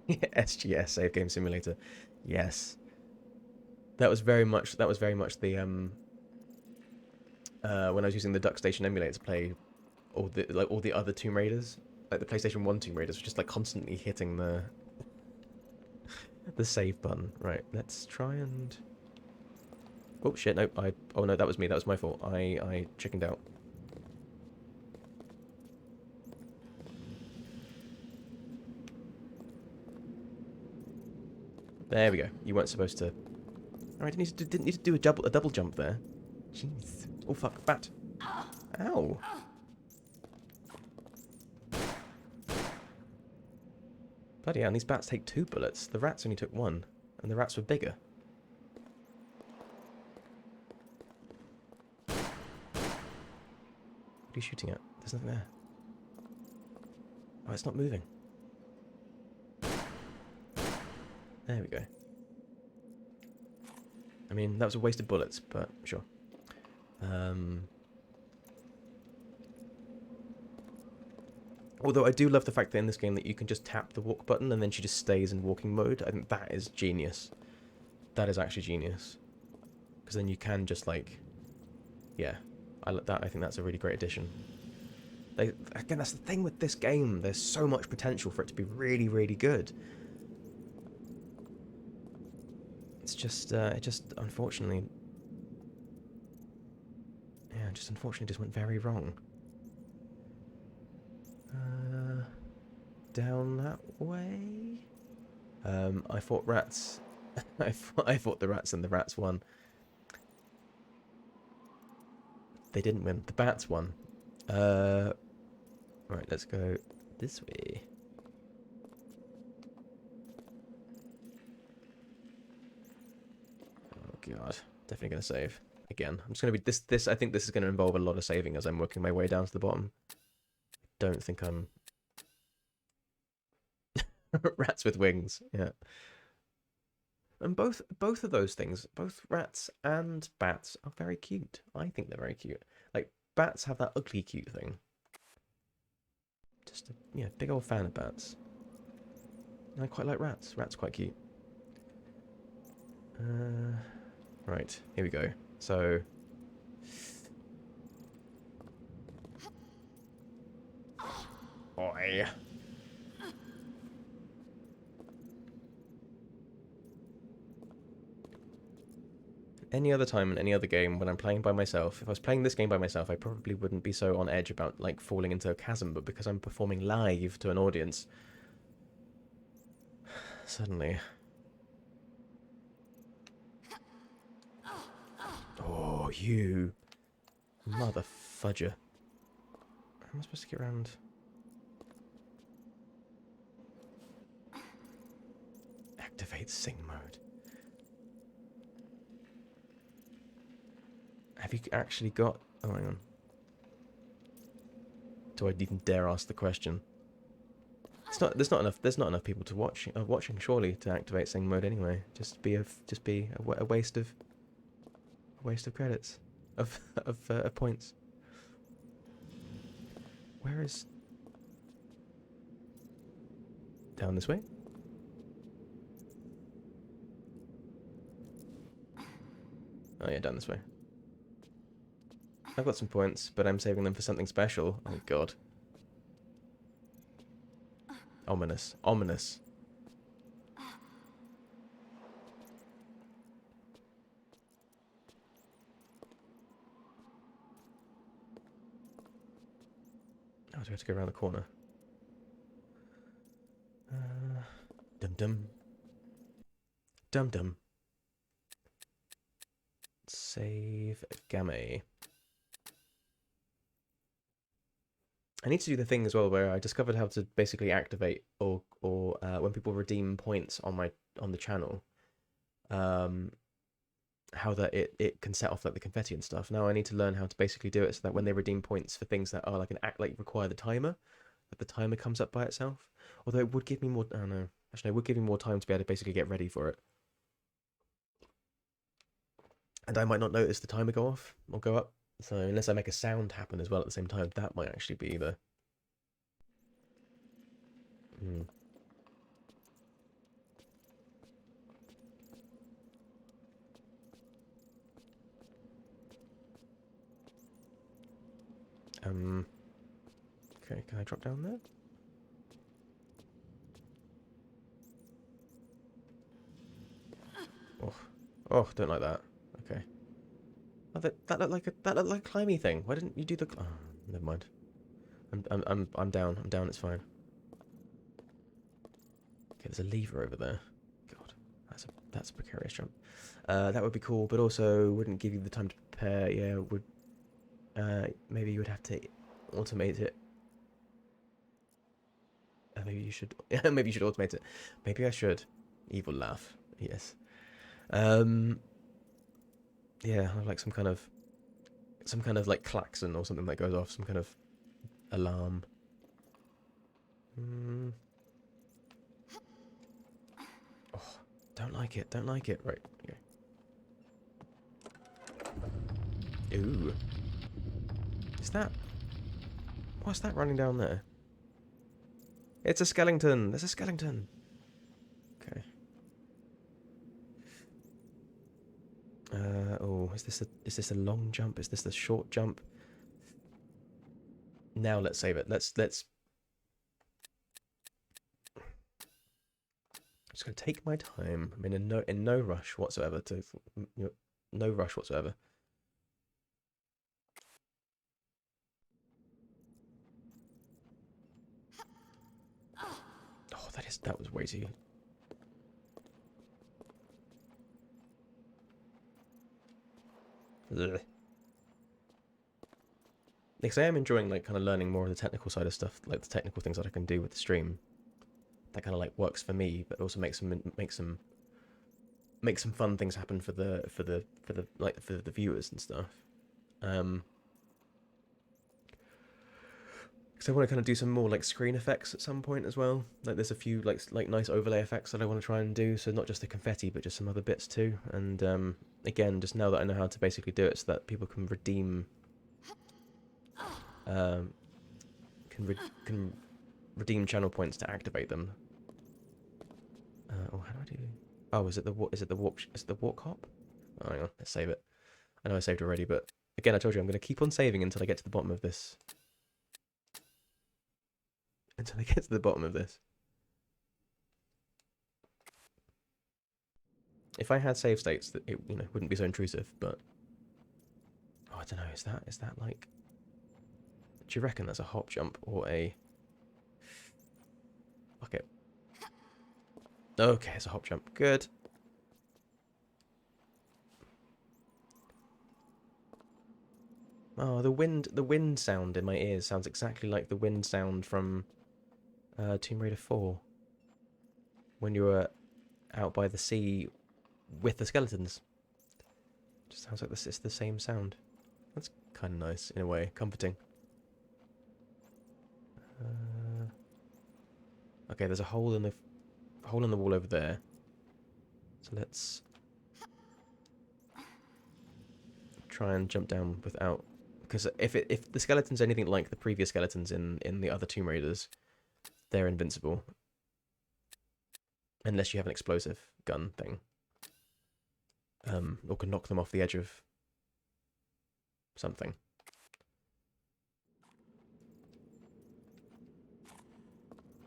SGS, Save Game Simulator. Yes. That was very much the when I was using the DuckStation emulator to play all the other Tomb Raiders, like the PlayStation 1 Tomb Raiders, was just like constantly hitting the save button. Right, let's try and... Oh shit, no, oh no, that was me, that was my fault. I chickened out. There we go. You weren't supposed to... Oh, I didn't need to do a double jump there. Jeez. Oh fuck, bat. Ow. Bloody hell, and these bats take 2 bullets. The rats only took 1, and the rats were bigger. What are you shooting at? There's nothing there. Oh, it's not moving. There we go. I mean, that was a waste of bullets, but sure. Although I do love the fact that in this game that you can just tap the walk button and then she just stays in walking mode. I think that is genius. That is actually genius. Because then you can just like... Yeah. I think that's a really great addition. Again, that's the thing with this game. There's so much potential for it to be really, really good. It's just, it just unfortunately... Yeah, just unfortunately just went very wrong. Down that way? I fought rats. I fought the rats and the rats won. They didn't win. The bats won. Right, let's go this way. Oh god, definitely gonna save again. I'm just gonna be this. I think this is gonna involve a lot of saving as I'm working my way down to the bottom. Don't think I'm rats with wings. Yeah. And both of those things, both rats and bats, are very cute. I think they're very cute. Like, bats have that ugly cute thing. Just a big old fan of bats. And I quite like rats. Rats quite cute. Right, here we go. So... Oi. Any other time in any other game when I'm playing by myself, if I was playing this game by myself, I probably wouldn't be so on edge about like falling into a chasm, but because I'm performing live to an audience, suddenly... Oh, you mother fudger. How am I supposed to get around? Activate sing mode. Have you actually got... Oh, hang on. Do I even dare ask the question? There's not enough people to watching surely to activate sing mode anyway. Just be a waste of credits of points. Where is... Down this way? Oh yeah, down this way. I've got some points, but I'm saving them for something special. Oh god. Ominous. Ominous. Oh, do we have to go around the corner? Dum-dum. Dum-dum. Save game. I need to do the thing as well where I discovered how to basically activate or when people redeem points on the channel, how that it can set off like the confetti and stuff. Now I need to learn how to basically do it so that when they redeem points for things that are like require the timer, that the timer comes up by itself. Although it would give me more. I don't know. Actually, it would give me more time to be able to basically get ready for it. And I might not notice the timer go off or go up. So unless I make a sound happen as well at the same time, that might actually be the. Okay, can I drop down there? Oh, don't like that. Okay. Oh, that looked like a climby thing. Why didn't you do the? Oh, never mind. I'm down. I'm down. It's fine. Okay, there's a lever over there. God, that's a precarious jump. That would be cool, but also wouldn't give you the time to prepare. Yeah, would. Maybe you would have to automate it. Maybe you should. Maybe you should automate it. Maybe I should. Evil laugh. Yes. Yeah, like some kind of like klaxon or something that goes off, some kind of alarm. Oh, don't like it. Don't like it. Right. Okay. Ooh. Is that? What's that running down there? It's a skeleton. There's a skeleton. Okay. Oh, is this a long jump? Is this a short jump? Now let's save it. Let's. I'm just gonna take my time. I'm in no rush whatsoever. No rush whatsoever. Oh, that was way too. Ugh. Because I am enjoying like kind of learning more of the technical side of stuff, like the technical things that I can do with the stream. That kind of like works for me, but also makes some fun things happen for the viewers and stuff. Because I want to kind of do some more like screen effects at some point as well. Like there's a few like nice overlay effects that I want to try and do. So not just the confetti, but just some other bits too. And again, just now that I know how to basically do it, so that people can redeem. Can redeem channel points to activate them. Oh, how do I do? Oh, is it the walk hop? Oh, hang on, let's save it. I know I saved already, but again, I told you I'm going to keep on saving until I get to the bottom of this. Until I get to the bottom of this. If I had save states, that it wouldn't be so intrusive. But oh, I don't know. Is that like? Do you reckon that's a hop jump or a? Okay. Okay, it's a hop jump. Good. Oh, the wind sound in my ears sounds exactly like the wind sound from Tomb Raider 4. When you were out by the sea with the skeletons. Just sounds like it's the same sound. That's kind of nice in a way, comforting. Okay, there's a hole in the wall over there. So let's try and jump down without, because if the skeleton's anything like the previous skeletons in the other Tomb Raiders, they're invincible. Unless you have an explosive gun thing. Or can knock them off the edge of something.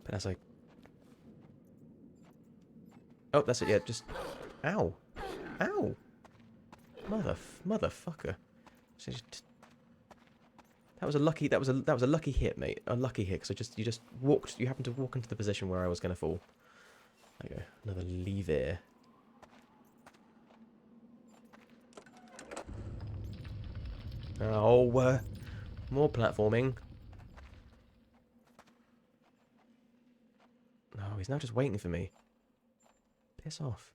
But as I... Oh, that's it, yeah, just... Ow! Ow! Motherfucker. So just... That was a lucky hit, mate. A lucky hit, because you just walked... You happened to walk into the position where I was going to fall. There you go. Another lever. Oh, more platforming. No, he's now just waiting for me. Piss off.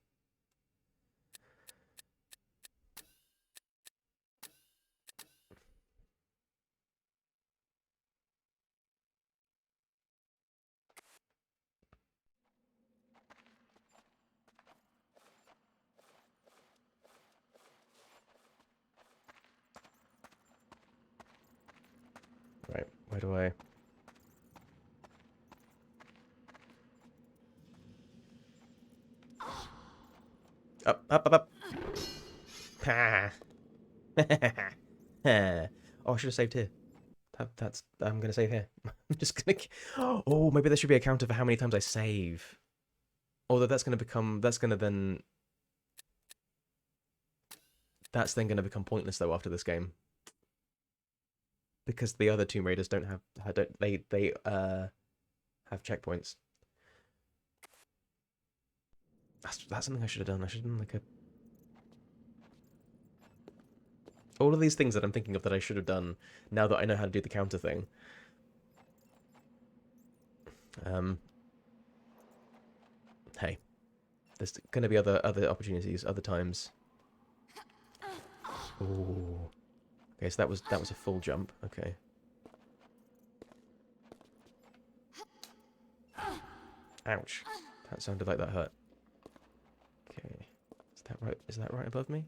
Right, where do I... Up, up, up, up. Ha! Oh, I should have saved here. That's... I'm going to save here. I'm just going to... Oh, maybe there should be a counter for how many times I save. Although that's going to become... That's going to then... That's then going to become pointless, though, after this game. Because the other Tomb Raiders don't have... They have checkpoints. That's something I should have done. I should have done like a... All of these things that I'm thinking of that I should have done now that I know how to do the counter thing. Hey, there's going to be other opportunities, other times. Ooh. Okay, so that was a full jump. Okay. Ouch. That sounded like that hurt. Okay. Is that right? Is that right above me?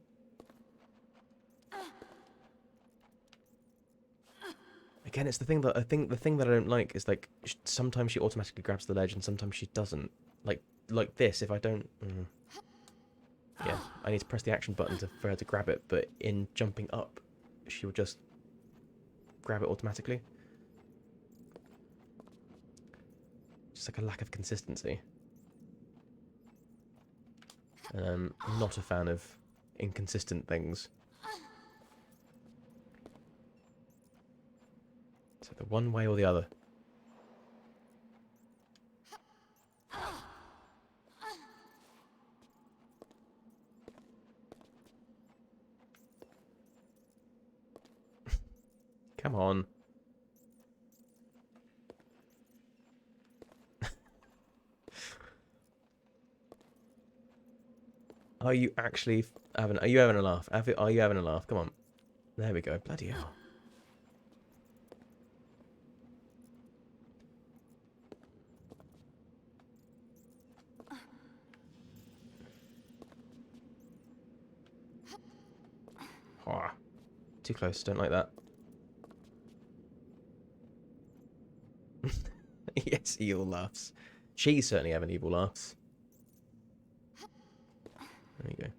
Again, it's the thing that the thing that I don't like is like sometimes she automatically grabs the ledge and sometimes she doesn't. Like this, if I don't... Yeah, I need to press the action button for her to grab it, but in jumping up, she will just grab it automatically. Just like a lack of consistency. And I'm not a fan of inconsistent things. So the one way or the other. Come on. Are you actually having... Are you having a laugh? Are you having a laugh? Come on. There we go. Bloody hell. Oh, too close. Don't like that. Yes, evil laughs. She's certainly having evil laughs. There you go.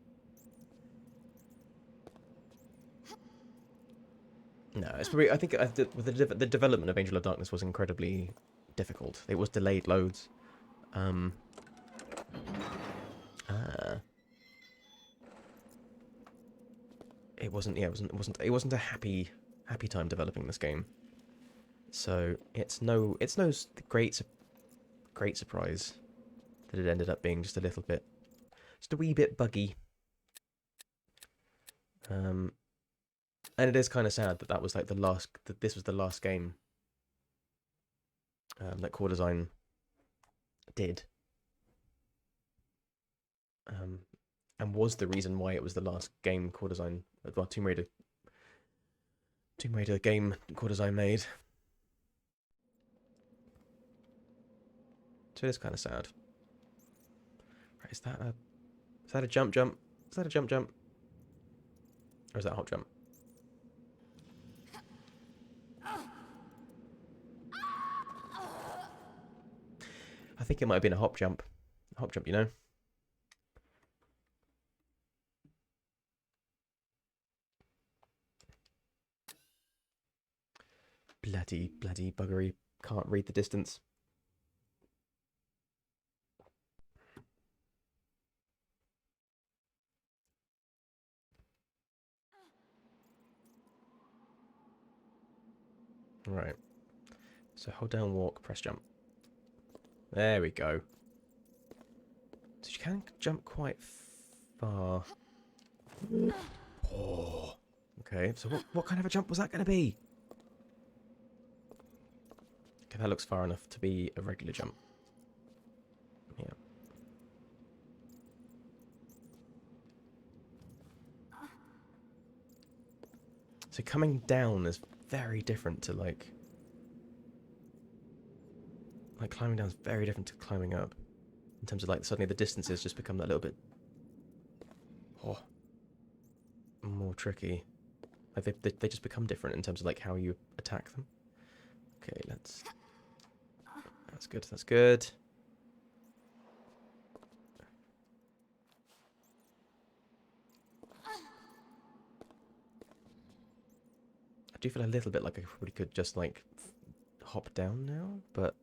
No, it's probably... I think the development of Angel of Darkness was incredibly difficult. It was delayed loads. It wasn't... Yeah, it wasn't a happy time developing this game. So it's no great surprise that it ended up being just a wee bit buggy. And it is kind of sad that was like this was the last game that Core Design did, and was the reason why it was the last game Core Design, well, Tomb Raider game Core Design made. So it is kind of sad. Right, is that a jump? Is that a jump? Or is that a hop jump? I think it might have been a hop jump. You know? Bloody buggery. Can't read the distance. Right. So hold down, walk, press jump. There we go. So you can jump quite far. Oh. Okay, so what kind of a jump was that going to be? Okay, that looks far enough to be a regular jump. Yeah. So coming down is very different to like climbing down is very different to climbing up. In terms of like suddenly the distances just become that little bit more tricky. Like they just become different in terms of like how you attack them. Okay, that's good, that's good. I do feel a little bit like I probably could just like hop down now, but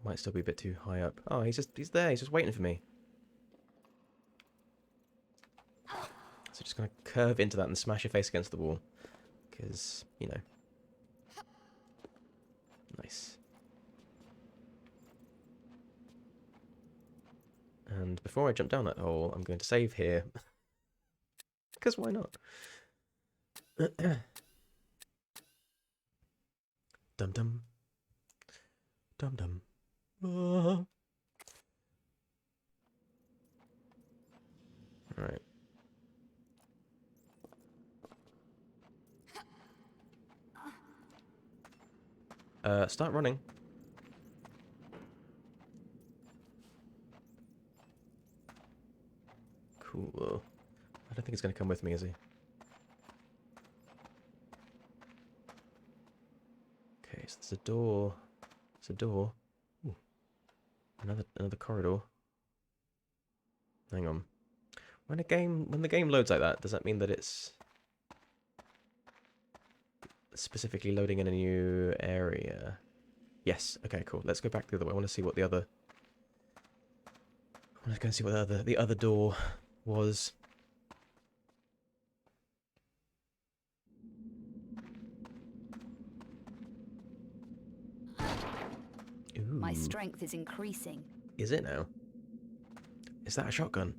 might still be a bit too high up. Oh, he's there, he's just waiting for me. So just gonna curve into that and smash your face against the wall. Because, you know. Nice. And before I jump down that hole, I'm going to save here. Because why not? Dum dum. Dum dum. Ah. Alright. Start running. Cool. I don't think he's going to come with me, is he? Okay, so there's a door. There's a door. Ooh. Another corridor. Hang on. When the game loads like that, does that mean that it's specifically loading in a new area? Yes. Okay, cool. Let's go back the other way. I want to see what the other. I want to go and see what the other door was. Ooh. My strength is increasing. Is it now? Is that a shotgun?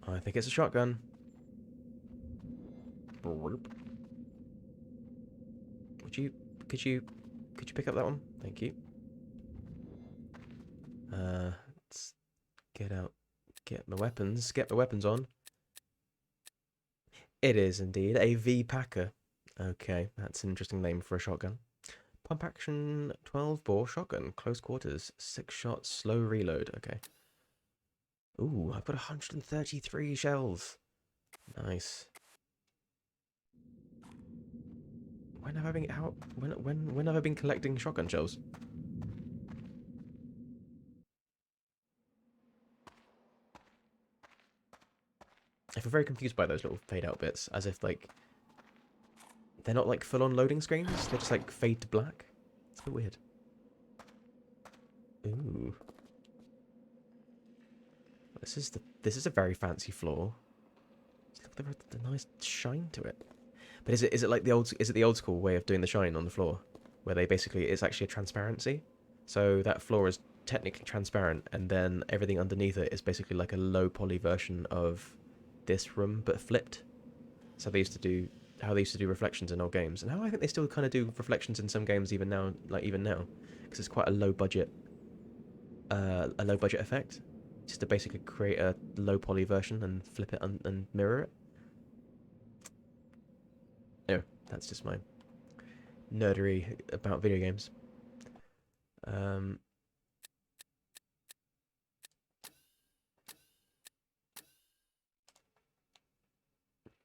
I think it's a shotgun. Could you pick up that one? Thank you. Let's get out. Get my weapons. Get my weapons on. It is indeed a V-Packer. Okay, that's an interesting name for a shotgun. Pump action 12-bore shotgun. Close quarters. 6 shots. Slow reload. Okay. Ooh, I've got 133 shells. Nice. When have I been collecting shotgun shells? I feel very confused by those little fade out bits, as if like they're not like full on loading screens, they just like fade to black. It's a bit weird. Ooh. This is a very fancy floor. Look at the nice shine to it. But is it like the old school way of doing the shine on the floor, where they basically it's actually a transparency, so that floor is technically transparent, and then everything underneath it is basically like a low poly version of this room but flipped. So they used to do how they used to do reflections in old games, and how I think they still kind of do reflections in some games even now, because it's quite a low budget effect, just to basically create a low poly version and flip it and mirror it. No, that's just my nerdery about video games.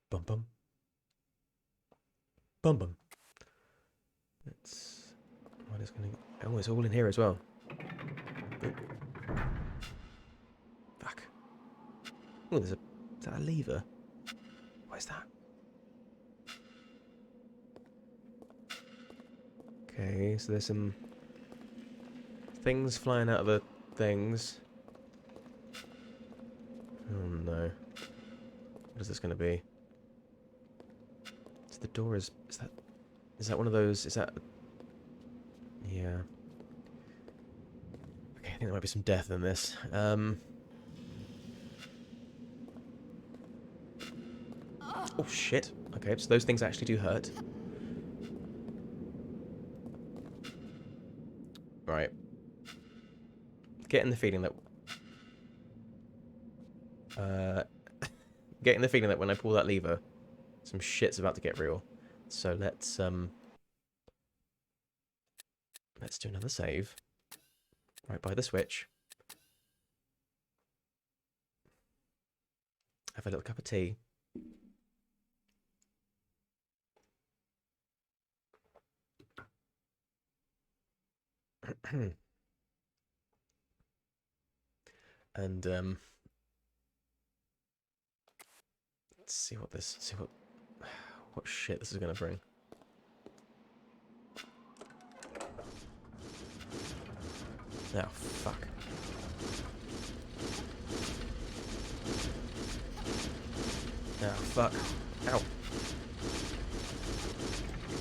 Bum bum. Bum bum. Let's. What is going to. Oh, it's all in here as well. Oh. Fuck. Oh, is that a lever? What is that? Okay, so there's some things flying out of the things. Oh no. What is this going to be? So the door is that... Is that one of those? Is that... Yeah. Okay, I think there might be some death in this. Oh, shit. Okay, so those things actually do hurt. Right. Getting the feeling that... getting the feeling that when I pull that lever, some shit's about to get real. So let's do another save. Right by the switch. Have a little cup of tea. And let's see what what shit this is gonna bring. Oh fuck. Oh fuck. Ow.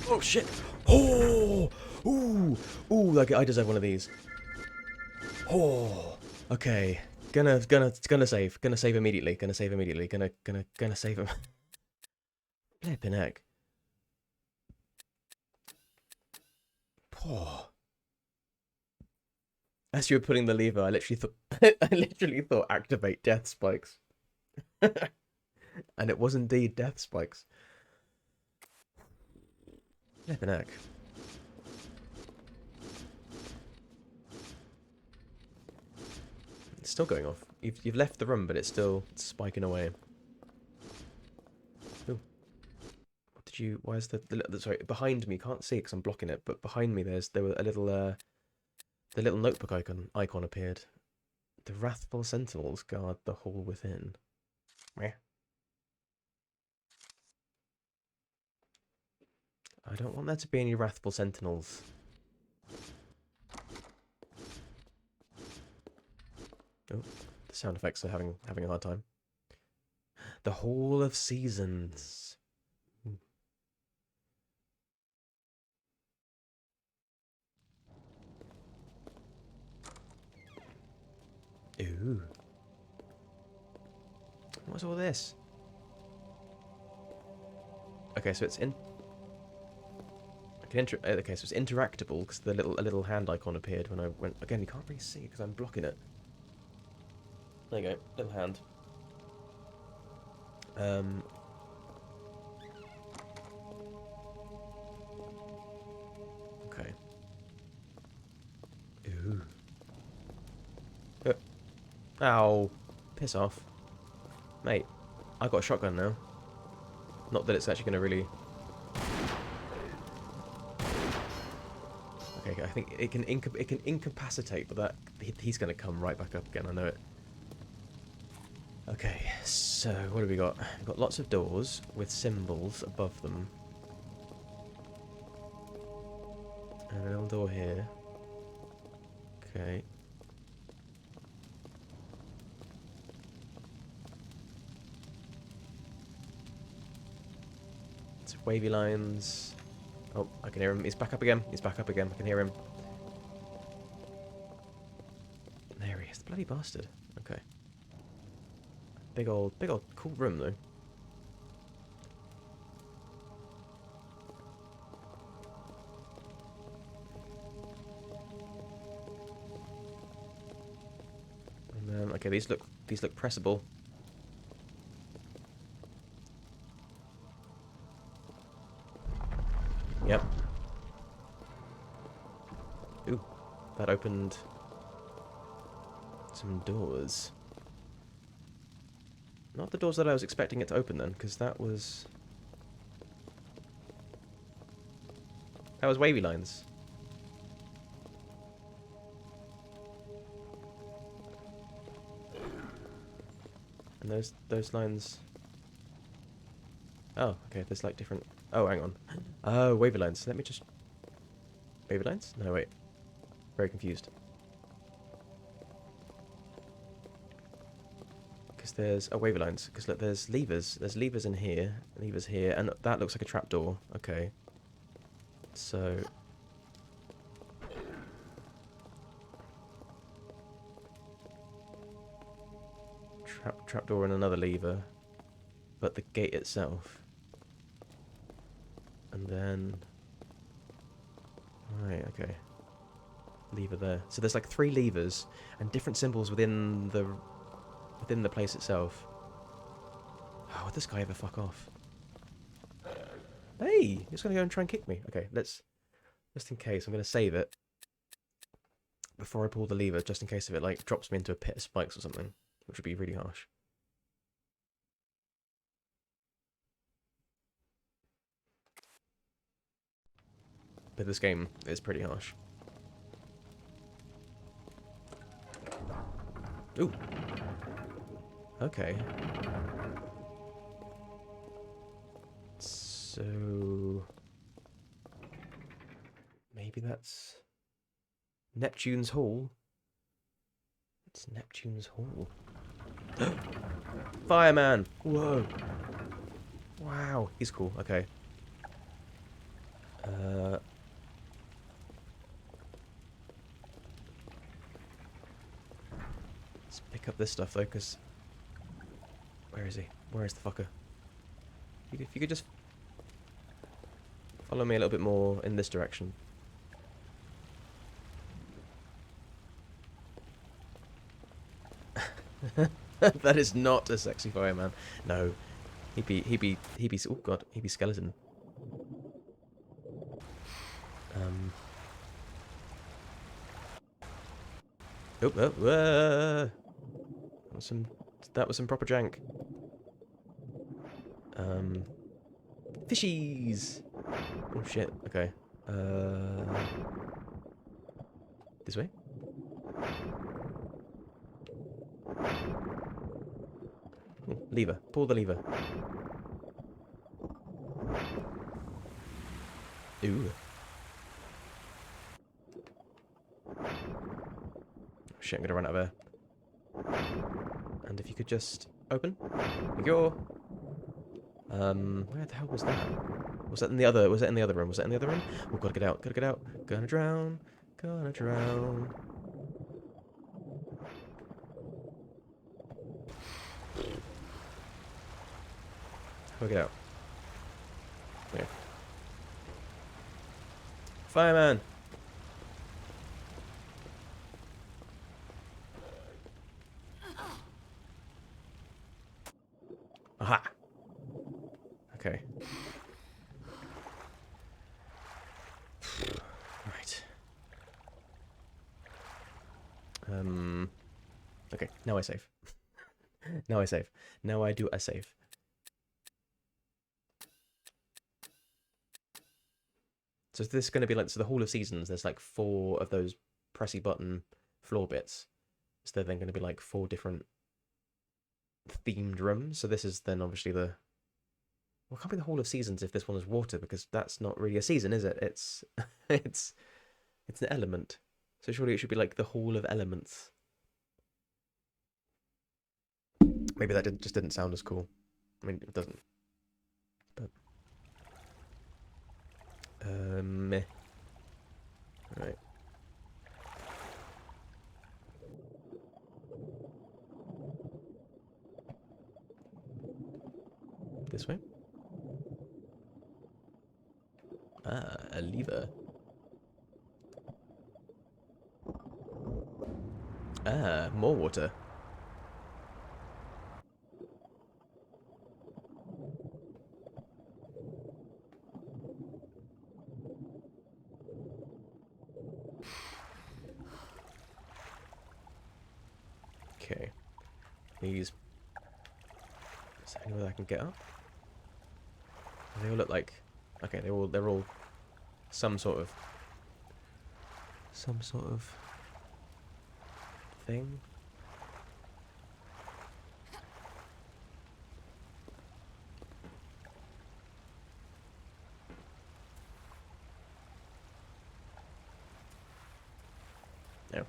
Oh shit. Oh. Ooh. Ooh. Like I deserve one of these. Oh. Okay. Gonna save. Gonna save immediately. Gonna save immediately. Gonna save him. Flippin' heck. Oh. As you were putting the lever, I literally thought I literally thought activate death spikes. And it was indeed death spikes. Flippin' heck. It's still going off. You've left the room, but it's still spiking away. Ooh. What did you... Why is the sorry, behind me, you can't see it because I'm blocking it, but behind me there were a little... the little notebook icon appeared. The wrathful sentinels guard the hall within. Meh. I don't want there to be any wrathful sentinels. Oh, the sound effects are having a hard time. The Hall of Seasons. Ooh. What's all this? Okay, so it's in. Okay, so it's interactable because a little hand icon appeared when I went. Again, you can't really see because I'm blocking it. There you go, little hand. Okay. Ooh. Ow. Piss off. Mate, I've got a shotgun now. Not that it's actually going to really... Okay, I think it can incapacitate, but that he's going to come right back up again, I know it. Okay, so what have we got? We've got lots of doors with symbols above them. And a little door here. Okay. It's wavy lines. Oh, I can hear him. He's back up again. He's back up again. I can hear him. There he is. The bloody bastard. Okay. Big old cool room though. And okay, these look pressable. Yep. Ooh, that opened some doors. Not the doors that I was expecting it to open then, because that was wavy lines. And those lines. Oh, okay. There's like different. Oh, hang on. Oh, wavy lines. Let me just. Wavy lines? No, wait. Very confused. Because there's wavy lines. Because look, there's levers. There's levers in here, levers here, and that looks like a trapdoor. Okay. So... Trapdoor and another lever. But the gate itself. And then... Right, okay. Lever there. So there's like 3 levers and different symbols within the place itself. Oh, would this guy ever fuck off? Hey, he's gonna go and try and kick me. Okay, let's just in case I'm gonna save it before I pull the lever, just in case if it like drops me into a pit of spikes or something, which would be really harsh. But this game is pretty harsh. Ooh. Okay. So... Maybe that's... Neptune's Hall? It's Neptune's Hall. Fireman! Whoa! Wow, he's cool, okay. Let's pick up this stuff though, because... Where is he? Where is the fucker? If you could just... Follow me a little bit more in this direction. That is not a sexy fireman. No. He'd be oh god, he'd be skeleton. That was some proper jank. Fishies! Oh shit, okay. This way? Oh, lever. Pull the lever. Ooh. Oh shit, I'm gonna run out of air. And if you could just open. Thank you. Where the hell was that? Was that in the other room? Was that in the other room? Oh, gotta get out, gotta get out. Gonna drown. Gonna drown. How do I get out? There. Fireman! Aha! Okay. Right. Okay, now I save. Now I save. Now I do a save. So is this going to be like, so the Hall of Seasons, there's like 4 of those pressy button floor bits. Is there then going to be like 4 different themed rooms? So this is then obviously the... Well, it can't be the Hall of Seasons if this one is water, because that's not really a season, is it? It's it's an element. So surely it should be like the Hall of Elements. Maybe that just didn't sound as cool. I mean, it doesn't. But meh. Right. This way. Ah, a lever. Ah, more water. Okay. These. Is there anywhere I can get up? They all look like. Okay, they're all some sort of thing. No.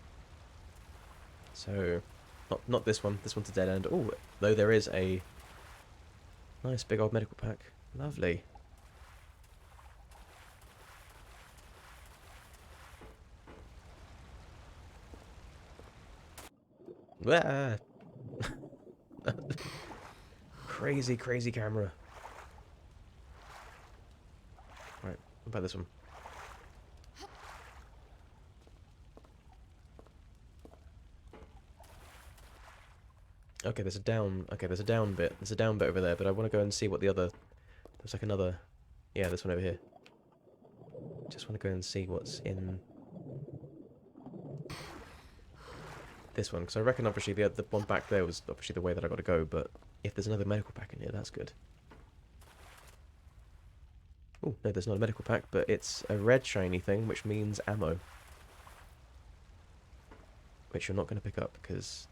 So, not this one. This one's a dead end. Oh, though there is a nice big old medical pack. Lovely. Ah. Crazy, crazy camera. Right, what about this one? Okay, there's a down. Okay, there's a down bit. There's a down bit over there, but I want to go and see what the other. There's like another. Yeah, this one over here. Just want to go and see what's in this one, because I reckon obviously the one back there was obviously the way that I got to go. But if there's another medical pack in here, that's good. Oh no, there's not a medical pack, but it's a red shiny thing, which means ammo, which you're not going to pick up because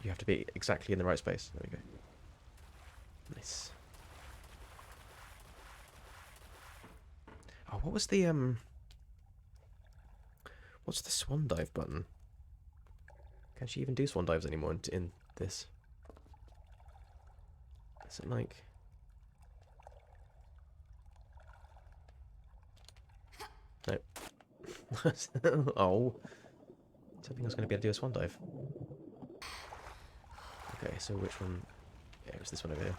you have to be exactly in the right space. There we go. Nice. Oh, what was the what's the swan dive button? Can she even do swan dives anymore in this? Is it like? No. Oh. I don't think I was going to be able to do a swan dive. Okay, so which one? Yeah, it was this one over here.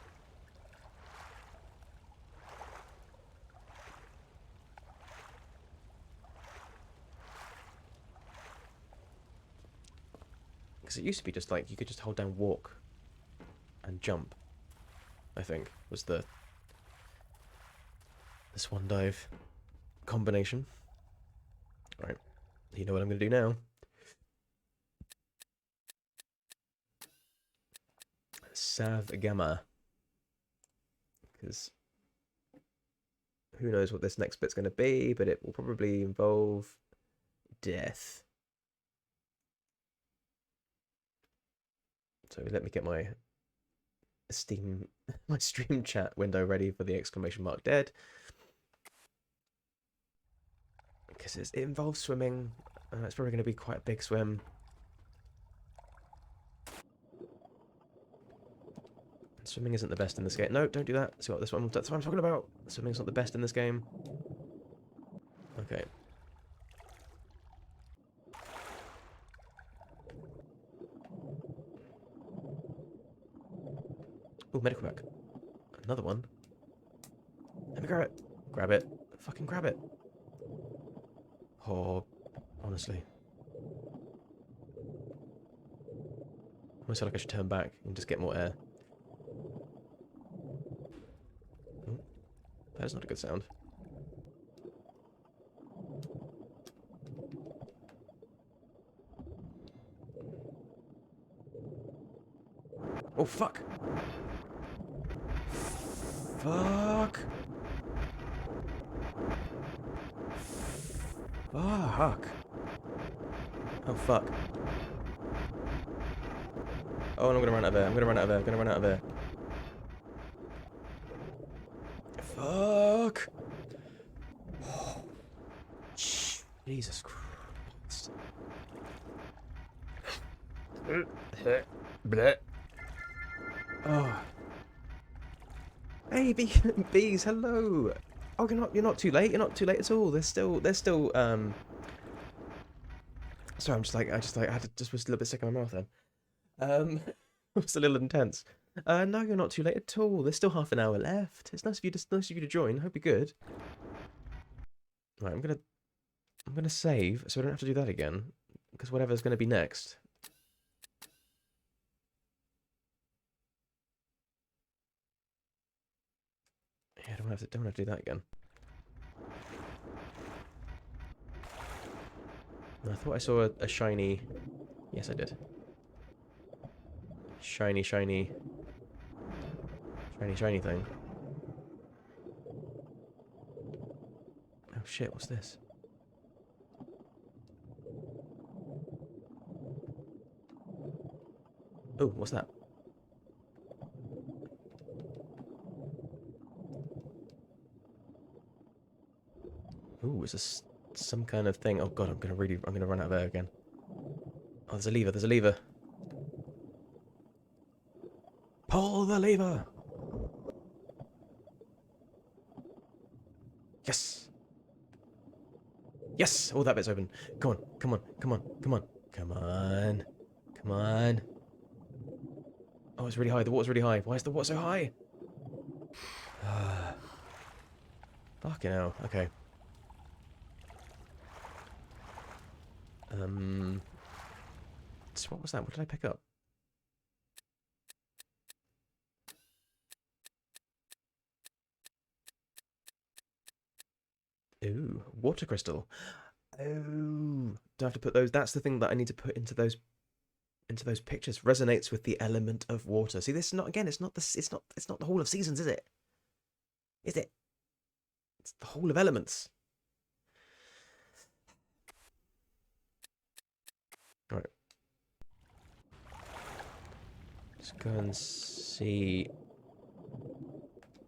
Because it used to be just like you could just hold down walk and jump. I think was the swan dive combination. All right, you know what I'm going to do now. Sav Gamma. Because who knows what this next bit's going to be, but it will probably involve death. So let me get my Steam, my stream chat window ready for the exclamation mark dead. Because it involves swimming. It's probably going to be quite a big swim. Swimming isn't the best in this game. No, don't do that. That's what I'm talking about. Swimming's not the best in this game. Okay. Oh, medical pack. Another one. Let me grab it. Grab it. Fucking grab it. Oh, honestly. I almost feel like I should turn back and just get more air. Oh, that is not a good sound. Oh, fuck. Fuck. Fuck. Oh, fuck. Oh, and I'm gonna run out of air. I'm gonna run out of air. I'm gonna run out of air. Fuck. Oh, Jesus Christ. Bleh. Oh. Hey, bees, hello. Oh, you're not too late. You're not too late at all. They're still. Sorry, I had to just was a little bit sick in my mouth then. It was a little intense. No, you're not too late at all. There's still half an hour left. It's nice of you to join. Hope you're good. Right, I'm gonna save so I don't have to do that again because whatever's gonna be next. Yeah, I don't have to do that again. I thought I saw a shiny. Yes, I did. Shiny thing. Oh shit, what's this? Oh, what's that? Ooh, it's some kind of thing. Oh god, I'm gonna run out of air again. Oh, there's a lever. Pull the lever! Yes! Yes! Oh, that bit's open. Come on. Come on. Oh, it's really high. The water's really high. Why is the water so high? Fucking hell. Okay. So what was that? What did I pick up? Ooh, water crystal. Oh, do I have to put those? That's the thing that I need to put into those pictures. Resonates with the element of water. See, this is not again. It's not the Hall of Seasons, is it? Is it? It's the Hall of Elements. All right. Let's go and see.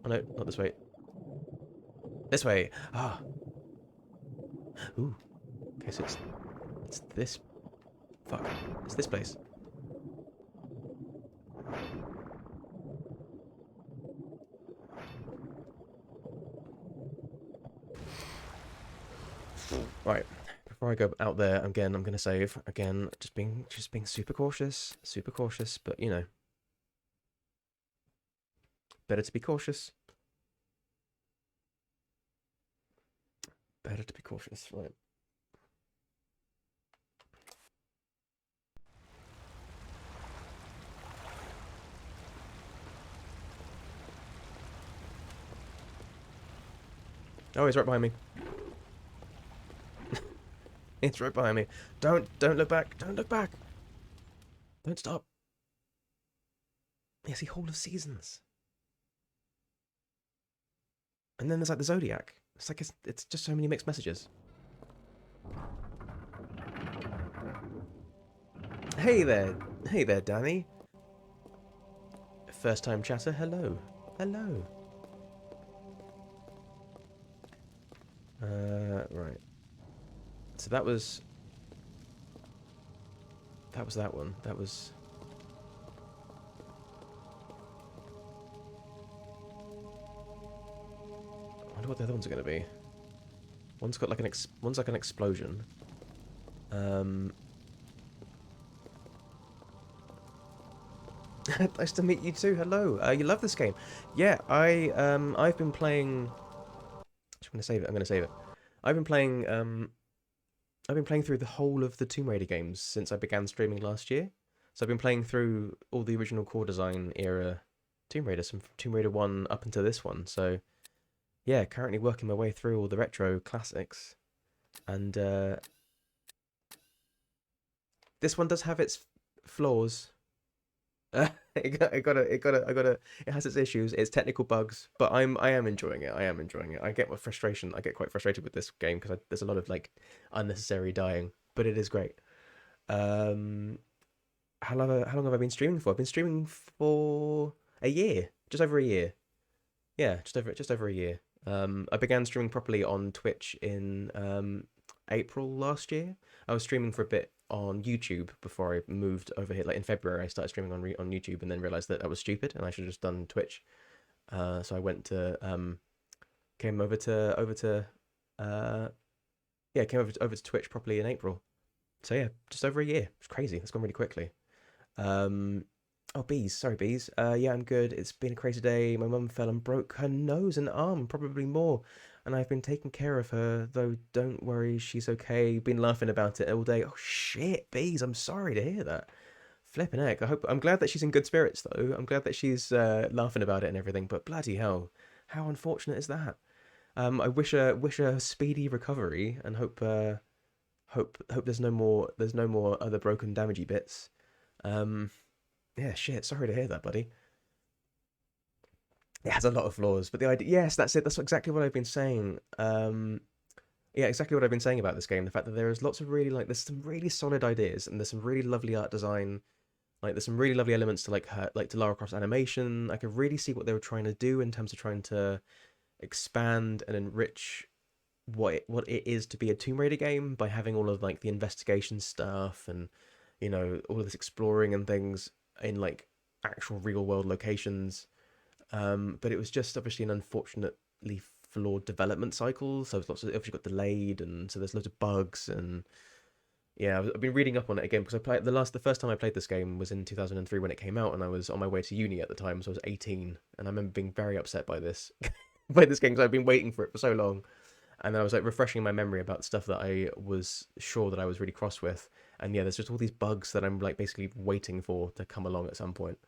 Oh no, not this way. This way. Ah. Ooh. Okay, so it's this. Fuck. It's this place. Right. Before I go out there again, I'm gonna save again. Just being super cautious, but you know, better to be cautious. Better to be cautious, right? Oh, he's right behind me. It's right behind me. Don't look back. Don't look back. Don't stop. Yeah, see, Hall of Seasons. And then there's like the Zodiac. It's like it's just so many mixed messages. Hey there, Danny. First time chatter. Hello, hello. Right. So that was that one. That was. I wonder what the other ones are going to be. One's got like one's like an explosion. Nice to meet you too. Hello. You love this game? Yeah, I've been playing. I'm gonna save it. I'm gonna save it. I've been playing. I've been playing through the whole of the Tomb Raider games since I began streaming last year. So I've been playing through all the original core design era Tomb Raiders from Tomb Raider 1 up until this one. So yeah, currently working my way through all the retro classics. And this one does have its flaws. It has its issues, its technical bugs, but I am enjoying it. I am enjoying it. I get my frustration. I get quite frustrated with this game because there's a lot of like unnecessary dying, but it is great. Um, how long have I been streaming for? I've been streaming for a year, just over a year. Yeah, just over a year. I began streaming properly on Twitch in April last year. I was streaming for a bit on YouTube before I moved over here. Like in February, I started streaming on YouTube, and then realized that was stupid, and I should have just done Twitch. So I went to came over to yeah, came over to Twitch properly in April. So yeah, just over a year. It's crazy. It's gone really quickly. Um, oh, bees. Sorry, bees. Yeah, I'm good. It's been a crazy day. My mum fell and broke her nose and arm, probably more. And I've been taking care of her, though don't worry, she's okay. Been laughing about it all day. Oh shit, bees. I'm sorry to hear that. Flipping heck. I'm glad that she's in good spirits though. I'm glad that she's laughing about it and everything. But bloody hell, how unfortunate is that? I wish her speedy recovery and hope there's no more other broken damagey bits. Um, yeah, shit. Sorry to hear that, buddy. It has a lot of flaws, but the idea, yes, that's it. That's exactly what I've been saying. Yeah, exactly what I've been saying about this game. The fact that there is lots of really like, there's some really solid ideas, and there's some really lovely art design. Like, there's some really lovely elements to like her, like to Lara Croft's animation. I could really see what they were trying to do in terms of trying to expand and enrich what it is to be a Tomb Raider game by having all of like the investigation stuff and all of this exploring and things in like actual real world locations. But it was just obviously an unfortunately flawed development cycle. So lots of obviously got delayed, and so there's loads of bugs, and Yeah, I've been reading up on it again because the first time I played this game was in 2003 when it came out, and I was on my way to uni at the time, so I was 18, and I remember being very upset by this by this game because I've been waiting for it for so long, and then I was like refreshing my memory about stuff that I was sure that I was really cross with, and yeah, there's just all these bugs that I'm like basically waiting for to come along at some point,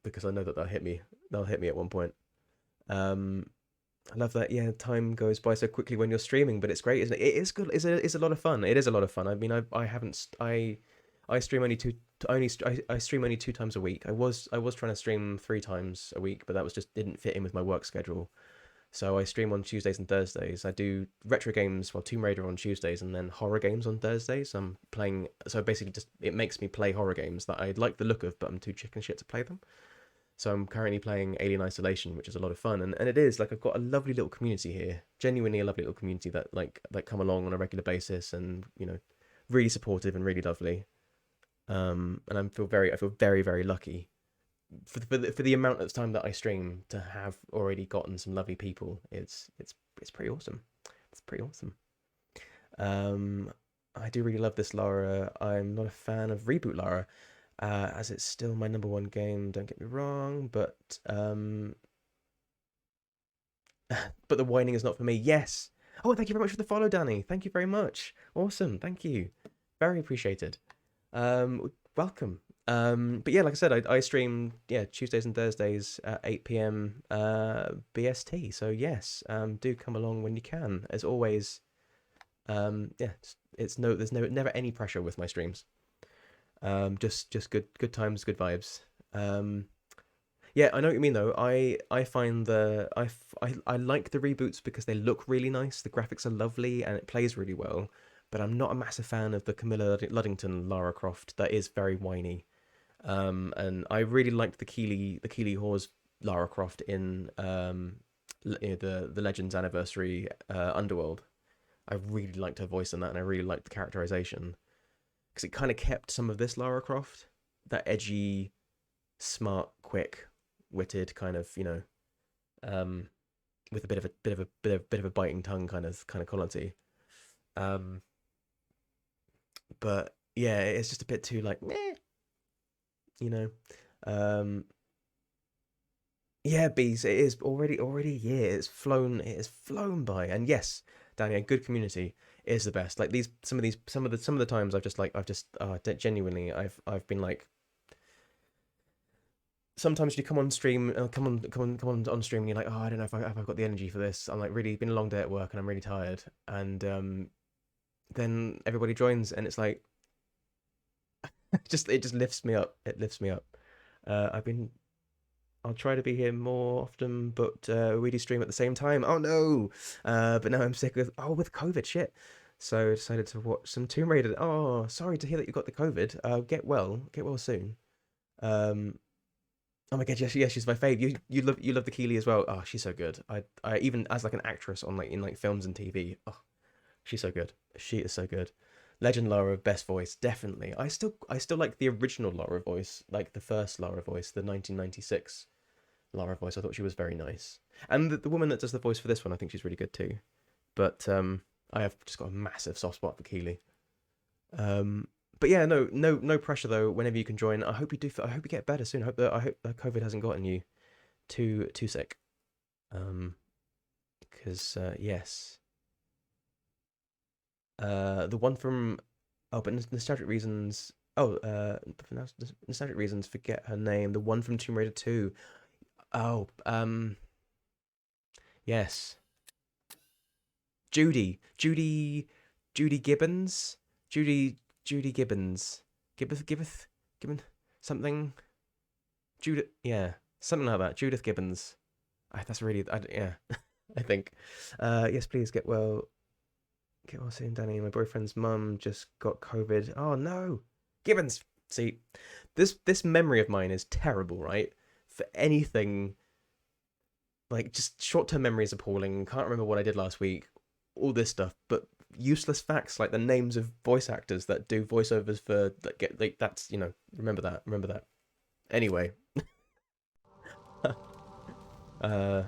because I know that they'll hit me at one point. Um, I love that. Yeah, time goes by so quickly when you're streaming, but it's great, isn't it? It is good. It's a lot of fun. It is a lot of fun. I mean, I haven't I stream only I stream only 2 times a week. I was trying to stream 3 times a week, but that was just didn't fit in with my work schedule. So I stream on Tuesdays and Thursdays. I do retro games, well, Tomb Raider on Tuesdays, and then horror games on Thursdays. I'm playing, so basically just it makes me play horror games that I like the look of, but I'm too chicken shit to play them. So I'm currently playing Alien Isolation, which is a lot of fun, and it is like I've got a lovely little community here, genuinely a lovely little community that that come along on a regular basis, and really supportive and really lovely. And I feel very very lucky for the amount of time that I stream to have already gotten some lovely people. It's pretty awesome. It's pretty awesome. Um, I do really love this Lara. I'm not a fan of Reboot Lara, as it's still my number one game. Don't get me wrong, but the whining is not for me. Yes. Oh, thank you very much for the follow, Danny. Thank you very much. Awesome. Thank you. Very appreciated. Welcome. But yeah, like I said, I stream Tuesdays and Thursdays at 8 p.m. BST. So yes, do come along when you can. As always, yeah, there's never any pressure with my streams. Just good times, good vibes. Yeah, I know what you mean though. I find I like the reboots because they look really nice, the graphics are lovely, and it plays really well. But I'm not a massive fan of the Camilla Luddington Lara Croft. That is very whiny. And I really liked the Keeley Hawes Lara Croft in the Legends Anniversary Underworld. I really liked her voice in that, and I really liked the characterization because it kind of kept some of this Lara Croft, that edgy, smart, quick, witted kind of, um, with a bit of a biting tongue kind of quality. Um, but yeah, it's just a bit too like meh, you know. Um, yeah, bees. It is already. Yeah, it has flown by. And yes, Danny, a good community is the best. Like some of the times genuinely I've been like, sometimes you come on stream, come on stream, and you're like, oh, I don't know if I've got the energy for this. I'm like, really been a long day at work, and I'm really tired. And then everybody joins, and it's like, it just lifts me up. It lifts me up. I've been I'll try to be here more often, but we do stream at the same time. Oh no! But now I'm sick with COVID shit. So I decided to watch some Tomb Raider. Oh, sorry to hear that you got the COVID. Get well soon. Um, oh my god, yes, she's my fave. You love the Keeley as well. Oh, she's so good. I even as like an actress on like in like films and TV. Oh, she's so good. She is so good. Legend Lara, best voice, definitely. I still like the original Lara voice, like the first Lara voice, the 1996 Lara voice. I thought she was very nice, and the woman that does the voice for this one, I think she's really good too. But I have just got a massive soft spot for Keeley. But yeah, no pressure though. Whenever you can join, I hope you do. I hope you get better soon. I hope that COVID hasn't gotten you too sick. Because yes, the one from but nostalgic reasons. Oh, nostalgic reasons. Forget her name. The one from Tomb Raider 2. Oh, yes, Judy Gibbons, Judy Gibbons, Gibbon, something, Judith, yeah, something like that. Judith Gibbons. That's really, yeah, I think. Yes, please get well soon, Danny. My boyfriend's mum just got COVID. Oh no, Gibbons. See, this memory of mine is terrible, right? For anything, like just short-term memory is appalling. Can't remember what I did last week. All this stuff, but useless facts like the names of voice actors that do voiceovers for that get like that's remember that. Anyway, uh,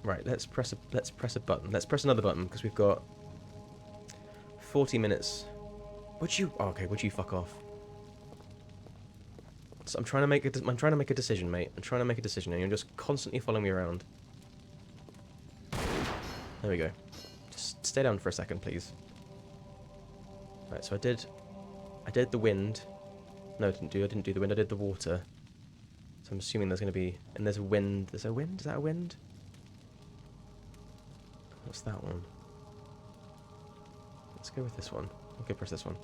Right, let's press a button. Let's press another button because we've got 40 minutes. Would you? Oh, okay, would you fuck off? So I'm trying to make a decision, mate. I'm trying to make a decision, and you're just constantly following me around. There we go. Just stay down for a second, please. Right, so I did the wind. No, I didn't do the wind. I did the water. So I'm assuming there's going to be, and there's a wind. There's a wind. Is that a wind? What's that one? Let's go with this one. Okay, press this one.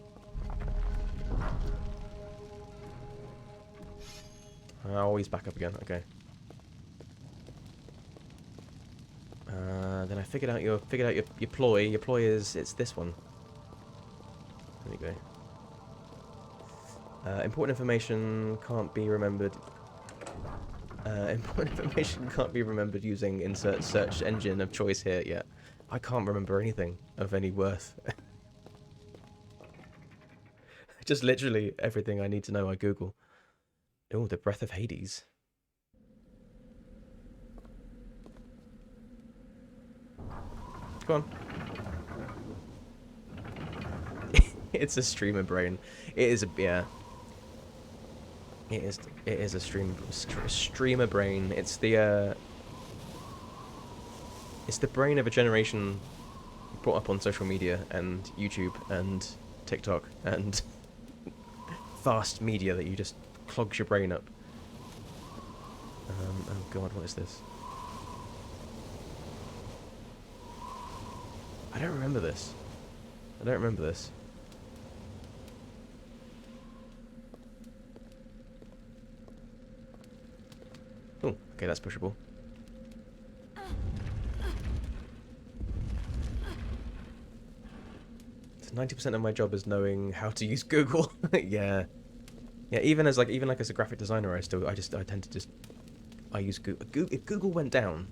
Oh, he's back up again. Okay. Then I figured out your ploy. Your ploy is it's this one. There you go. Important information can't be remembered. Important information can't be remembered using insert search engine of choice here yet. I can't remember anything of any worth. Just literally everything I need to know I Google. Oh, the breath of Hades. Go on. It's a streamer brain. It is a It is a streamer brain. It's the brain of a generation brought up on social media and YouTube and TikTok and fast media that you just clogs your brain up. Oh god, what is this? I don't remember this. I don't remember this. Oh, okay, that's pushable. So 90% of my job is knowing how to use Google. Yeah. Yeah, even as a graphic designer, I tend to just use Google. If Google went down,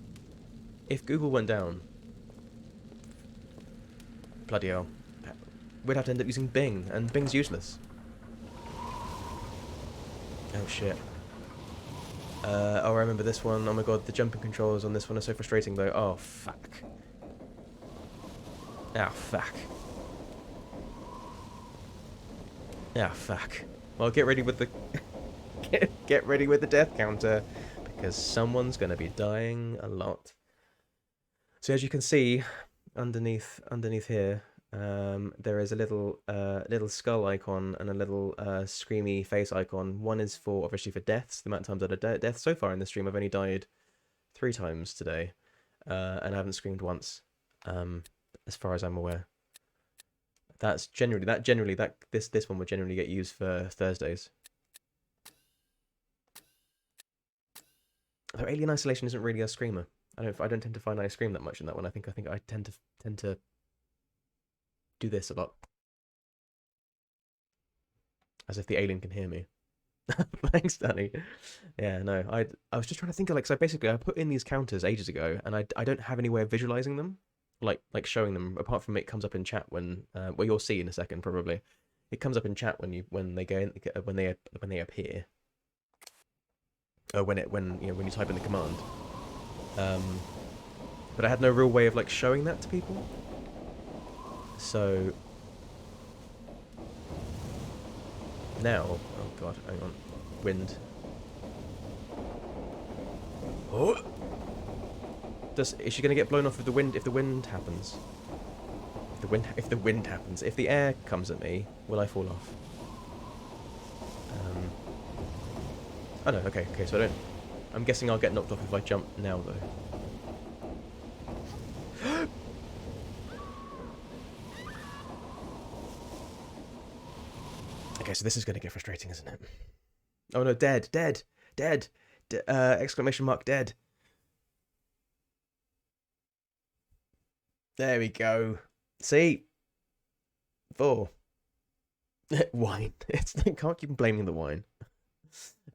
bloody hell, we'd have to end up using Bing, and Bing's useless. Oh shit. Oh, I remember this one. Oh my god, the jumping controls on this one are so frustrating though. Oh fuck. Ah fuck. Ah fuck. Well, get ready with the get ready with the death counter, because someone's gonna be dying a lot. So as you can see, underneath here, there is a little skull icon and a little screamy face icon. One is for obviously for deaths. The amount of times I've death so far in the stream, I've only died 3 times today, and I haven't screamed once, as far as I'm aware. This one would generally get used for Thursdays. Though Alien Isolation isn't really a screamer. I don't tend to find I scream that much in that one. I think I tend to do this a lot, as if the alien can hear me. Thanks, Danny. Yeah, no, I was just trying to think of so basically I put in these counters ages ago, and I don't have any way of visualizing them. Like showing them, apart from it comes up in chat when well, you'll see in a second probably. It comes up in chat when they appear. When you type in the command. But I had no real way of showing that to people. So now, oh god, hang on, wind. Oh. Is she going to get blown off if the wind happens? If the wind happens, if the air comes at me, will I fall off? Oh no, okay, so I don't. I'm guessing I'll get knocked off if I jump now though. Okay, so this is going to get frustrating, isn't it? Oh no, dead. Exclamation mark, dead. There we go. See? 4. Wine. Can't keep blaming the wine.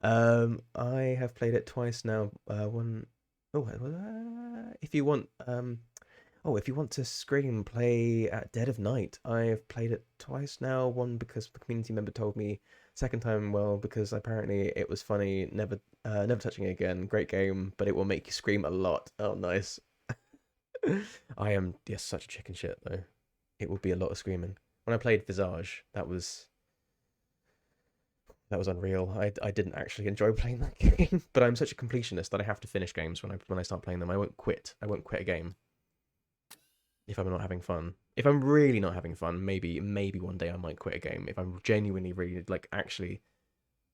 I have played it twice now. If you want to scream, play at dead of night. I've played it twice now. One because the community member told me. Second time, well, because apparently it was funny. Never touching it again. Great game, but it will make you scream a lot. Oh, nice. I am, yes, such a chicken shit, though. It would be a lot of screaming. When I played Visage, that was unreal. I didn't actually enjoy playing that game, but I'm such a completionist that I have to finish games when I start playing them. I won't quit. I won't quit a game if I'm not having fun. If I'm really not having fun, maybe one day I might quit a game. If I'm genuinely really like actually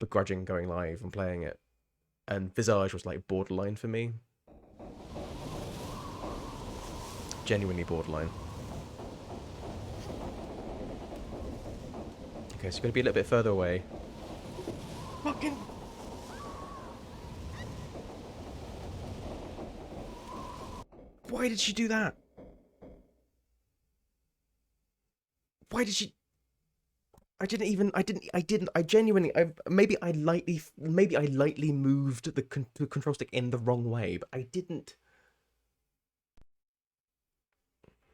begrudging going live and playing it. And Visage was like borderline for me. Genuinely borderline. Okay, so you're gonna be a little bit further away. Fucking. Why did she do that? Why did she? I genuinely, maybe I lightly moved the control stick in the wrong way, but I didn't.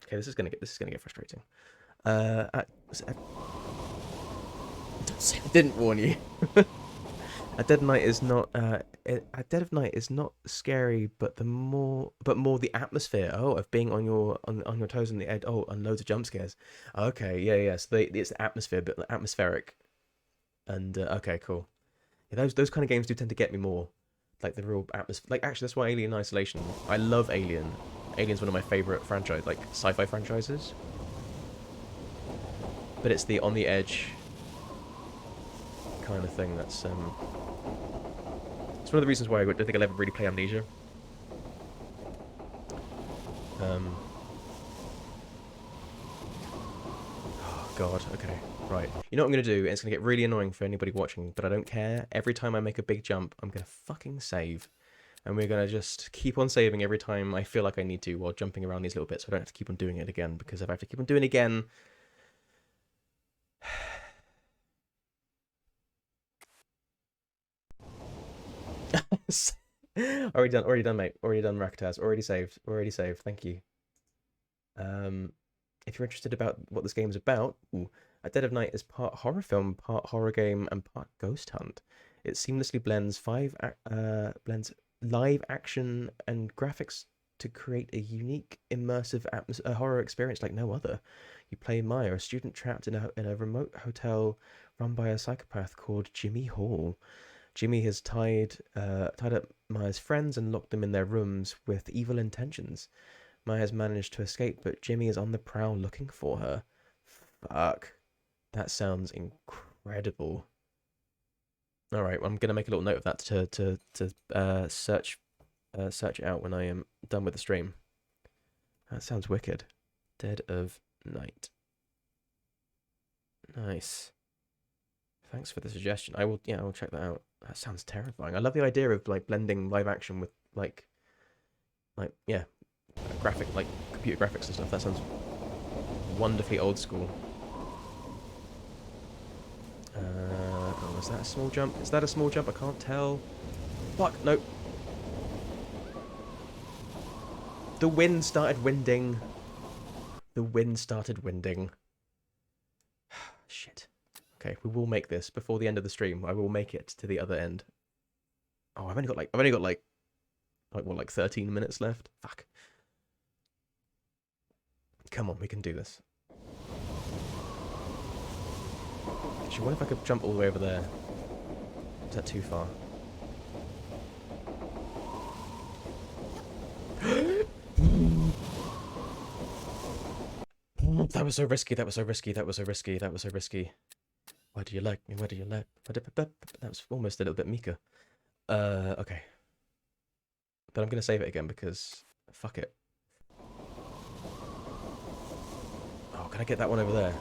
Okay, this is gonna get frustrating. I didn't warn you. A Dead of Night is not a Dead of Night is not scary, but more the atmosphere. Oh, of being on your toes on the edge. Oh, and loads of jump scares. Okay, yeah. So it's the atmosphere, but atmospheric. And okay, cool. Yeah, those kind of games do tend to get me more, like the real atmosphere. Like actually, that's why Alien Isolation. I love Alien. Alien's one of my favorite franchise, like sci-fi franchises. But it's the on the edge kind of thing that's it's one of the reasons why I don't think I'll ever really play Amnesia. Oh god, okay. Right. You know what I'm gonna do? It's gonna get really annoying for anybody watching, but I don't care. Every time I make a big jump, I'm gonna fucking save. And we're gonna just keep on saving every time I feel like I need to while jumping around these little bits, so I don't have to keep on doing it again, because if I have to keep on doing it again, already done, mate. Already done, Rakataz. Already saved. Thank you. If you're interested about what this game's about, A Dead of Night is part horror film, part horror game, and part ghost hunt. It seamlessly blends live action and graphics to create a unique, immersive horror experience like no other. You play Maya, a student trapped in a remote hotel run by a psychopath called Jimmy Hall. Jimmy has tied up Maya's friends and locked them in their rooms with evil intentions. Maya has managed to escape, but Jimmy is on the prowl looking for her. Fuck. That sounds incredible. All right, well, I'm gonna make a little note of that to search it out when I am done with the stream. That sounds wicked. Dead of Night. Nice. Thanks for the suggestion. I will check that out. That sounds terrifying. I love the idea of like blending live action with like graphic, like computer graphics and stuff. That sounds wonderfully old school. Oh, is that a small jump? Is that a small jump? I can't tell. Fuck, nope. The wind started winding. Shit. Okay, we will make this before the end of the stream. I will make it to the other end. Oh, I've only got like 13 minutes left. Fuck. Come on, we can do this. Actually, what if I could jump all the way over there? Is that too far? That was so risky. Why do you like me? That was almost a little bit Mika. Okay. But I'm gonna save it again because fuck it. Oh, can I get that one over there?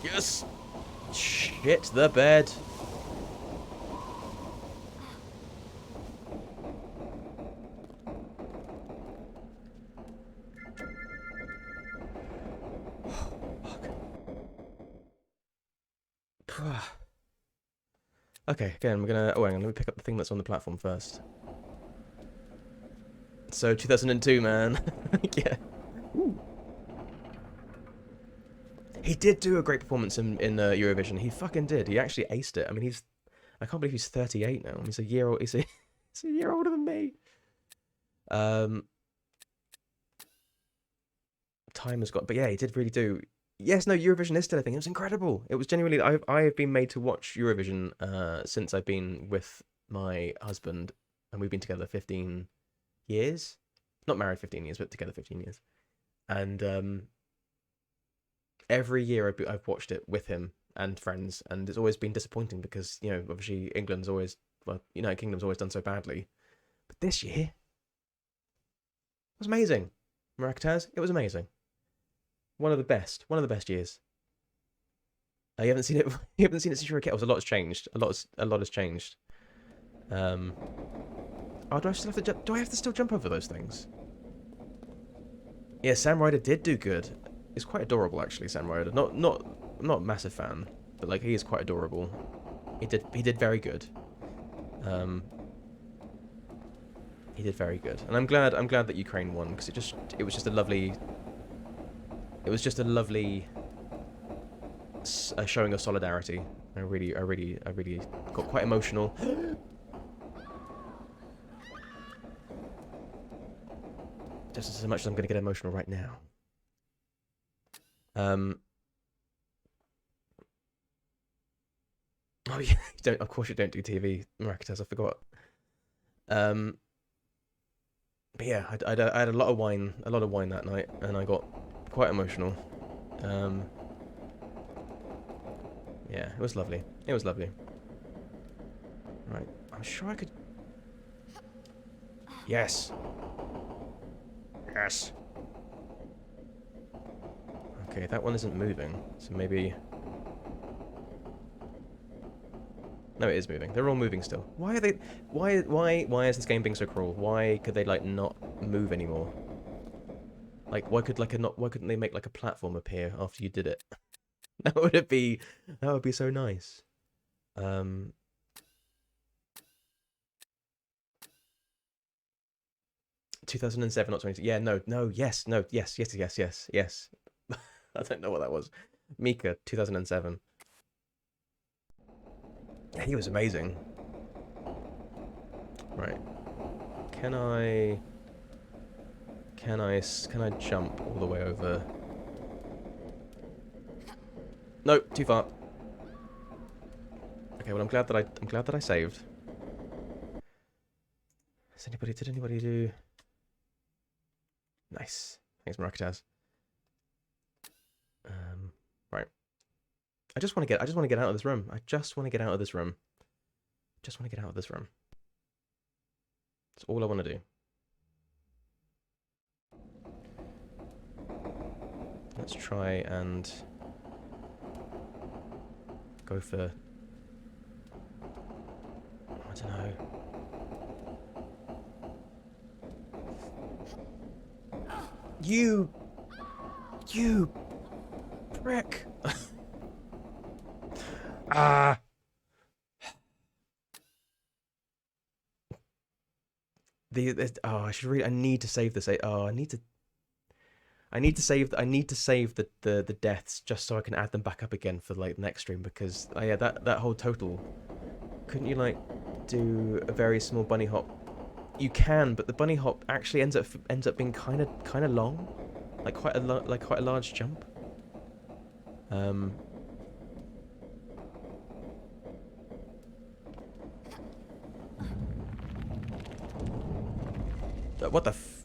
Yes! Shit the bed! Okay, again, we're gonna... Oh, hang on, let me pick up the thing that's on the platform first. So, 2002, man. Yeah. Ooh. He did do a great performance in Eurovision. He fucking did. He actually aced it. I mean, I can't believe he's 38 now. He's a year old. He's It's a year older than me. Time has got, but yeah, he did really do. Yes, no, Eurovision is still a thing. It was incredible. It was genuinely. I have been made to watch Eurovision since I've been with my husband, and we've been together 15 years. Not married 15 years, but together 15 years. And every year I've watched it with him and friends, and it's always been disappointing because obviously England's always United Kingdom's always done so badly, but this year it was amazing. Maracataz, it was amazing. One of the best years. You haven't seen it. You haven't seen it since you were a kid. A lot has changed. A lot has changed. Oh, do I still have to jump? Do I have to still jump over those things? Yeah, Sam Ryder did do good. He's quite adorable, actually. Sam Ryder. I'm not a massive fan, but like he is quite adorable. He did very good. He did very good, and I'm glad that Ukraine won because it was just a lovely. It was just a lovely showing of solidarity. I really got quite emotional. Just as much as I'm going to get emotional right now. Oh yeah, you don't. Of course, you don't do TV, Maracataz. I forgot. But yeah, I had a lot of wine that night, and I got quite emotional. Yeah, it was lovely. It was lovely. Right, I'm sure I could. Yes. Yes. Okay, that one isn't moving, so maybe. No, it is moving. They're all moving still. Why are they? Why is this game being so cruel? Why could they like not move anymore? Like, why couldn't they make like a platform appear after you did it? That would be so nice. 2007, not 20. Yeah, no, yes. I don't know what that was. Mika, 2007. Yeah, he was amazing. Right. Can I jump all the way over? No, too far. Okay, well I'm glad that I saved. Did anybody do? Nice. Thanks, Maracataz. Right. I just want to get out of this room. I just want to get out of this room. Just want to get out of this room. That's all I want to do. Let's try and go for, I don't know. You prick. Ah. I should really. I need to save this. Oh, I need to save the deaths just so I can add them back up again for like the next stream because yeah, that whole total. Couldn't you like do a very small bunny hop? You can, but the bunny hop actually ends up being kind of long, like quite a large jump. What the f...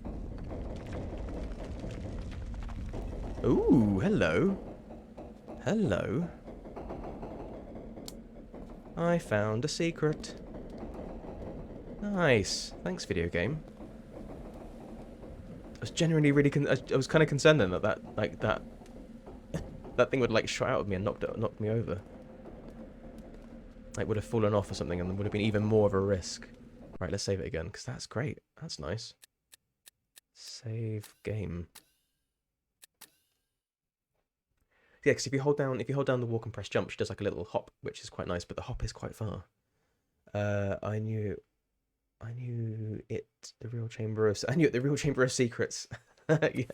Ooh, hello. Hello. I found a secret. Nice. Thanks, video game. I was genuinely really... I was kind of concerned then that thing would like shot out of me and knocked me over. Like would have fallen off or something and would have been even more of a risk. Right, let's save it again because that's great. That's nice. Save game. Yeah, because if you hold down the walk and press jump, she does like a little hop, which is quite nice. But the hop is quite far. I knew it. The real chamber of. I knew it. The real chamber of secrets. Yeah,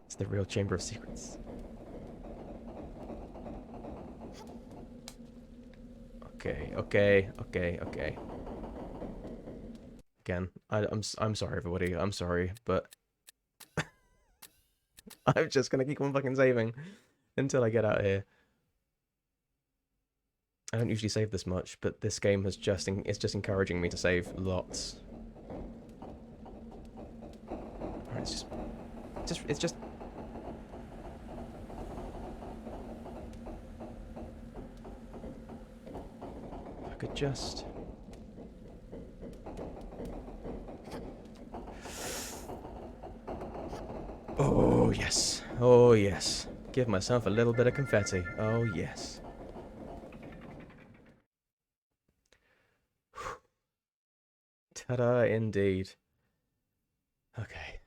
it's the real chamber of secrets. Okay. Again, I'm sorry, everybody. I'm sorry, but I'm just gonna keep on fucking saving until I get out of here. I don't usually save this much, but this game has it's just encouraging me to save lots. Alright, it's just. If I could just. Oh yes, oh yes. Give myself a little bit of confetti. Oh yes. Ta-da, indeed. Okay.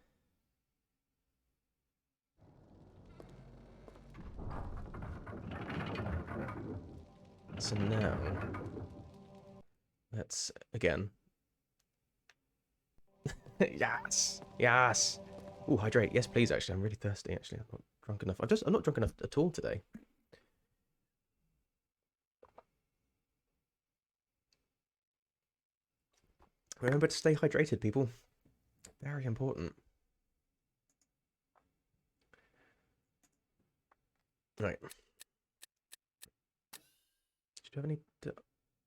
So now, let's, again. Yes! Yes! Ooh, hydrate. Yes, please, actually. I'm really thirsty, actually. I'm not drunk enough. I'm not drunk enough at all today. Remember to stay hydrated, people. Very important. Right. Do you have any...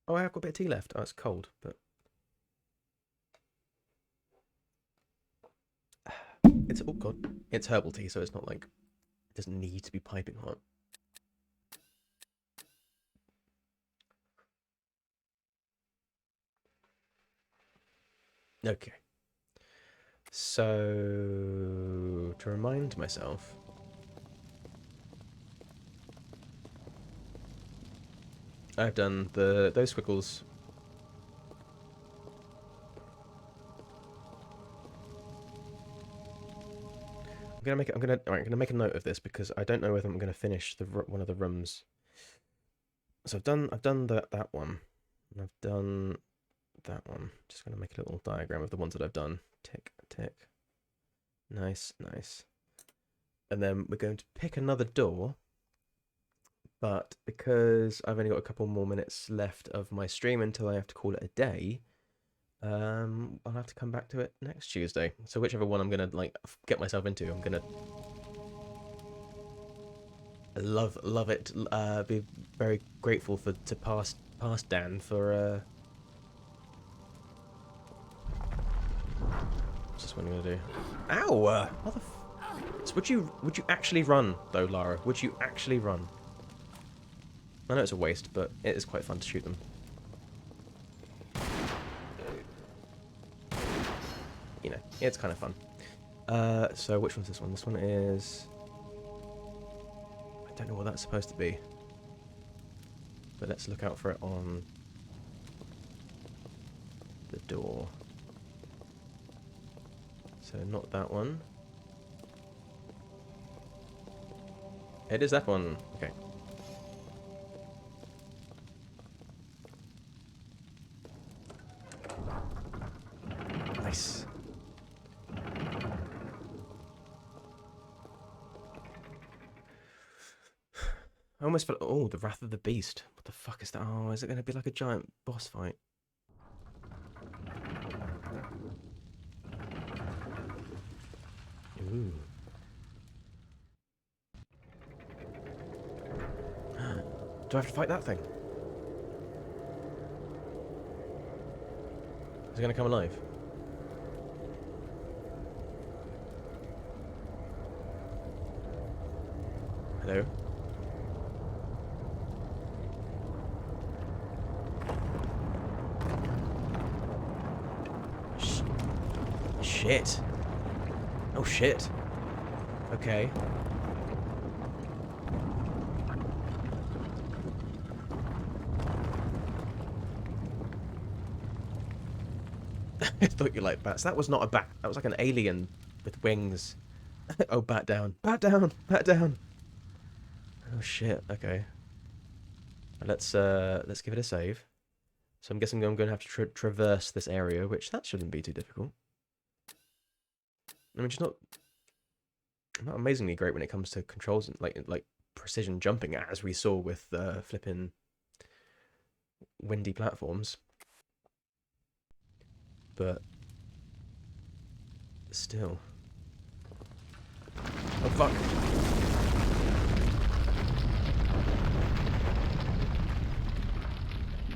Oh, I have got a bit of tea left. Oh, it's cold, but... It's... Oh, God. It's herbal tea, so it's not like... It doesn't need to be piping hot. Okay. So... To remind myself... I've done those squiggles. I'm gonna make a note of this because I don't know whether I'm gonna finish one of the rooms. So I've done that one, and I've done that one. Just gonna make a little diagram of the ones that I've done. Tick, tick. Nice, nice. And then we're going to pick another door. But because I've only got a couple more minutes left of my stream until I have to call it a day, I'll have to come back to it next Tuesday. So whichever one I'm gonna like get myself into, I'm gonna love it. Be very grateful to past Dan for. What's this one gonna do? Ow! So would you actually run though, Lara? Would you actually run? I know it's a waste, but it is quite fun to shoot them. You know, it's kind of fun. So which one's this one? This one is... I don't know what that's supposed to be. But let's look out for it on the door. So not that one. It is that one. Okay. Nice. I almost felt... Oh, the Wrath of the Beast. What the fuck is that? Oh, is it going to be like a giant boss fight? Ooh. Do I have to fight that thing? Is it going to come alive? Hello? Shit. Oh shit. Okay. I thought you liked bats. That was not a bat. That was like an alien with wings. Oh, bat down. Bat down. Bat down. Oh shit. Okay. Let's give it a save. So I'm guessing I'm going to have to traverse this area, which that shouldn't be too difficult. I mean, she's not amazingly great when it comes to controls and like precision jumping, as we saw with flipping windy platforms. But still. Oh, fuck.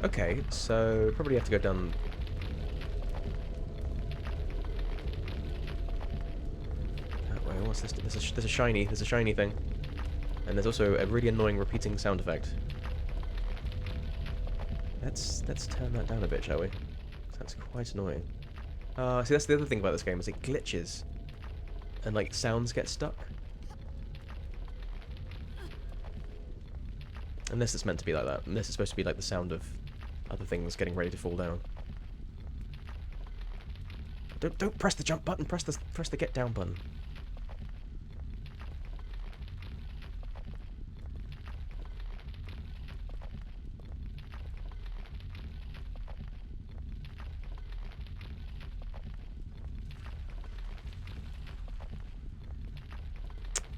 Okay, so probably have to go down... that way. What's this? There's a shiny thing. And there's also a really annoying repeating sound effect. Let's turn that down a bit, shall we? That's quite annoying. See, that's the other thing about this game, is it glitches. And, like, sounds get stuck. Unless it's meant to be like that. Unless it's supposed to be like the sound of other things getting ready to fall down. Don't press the jump button, press the get down button.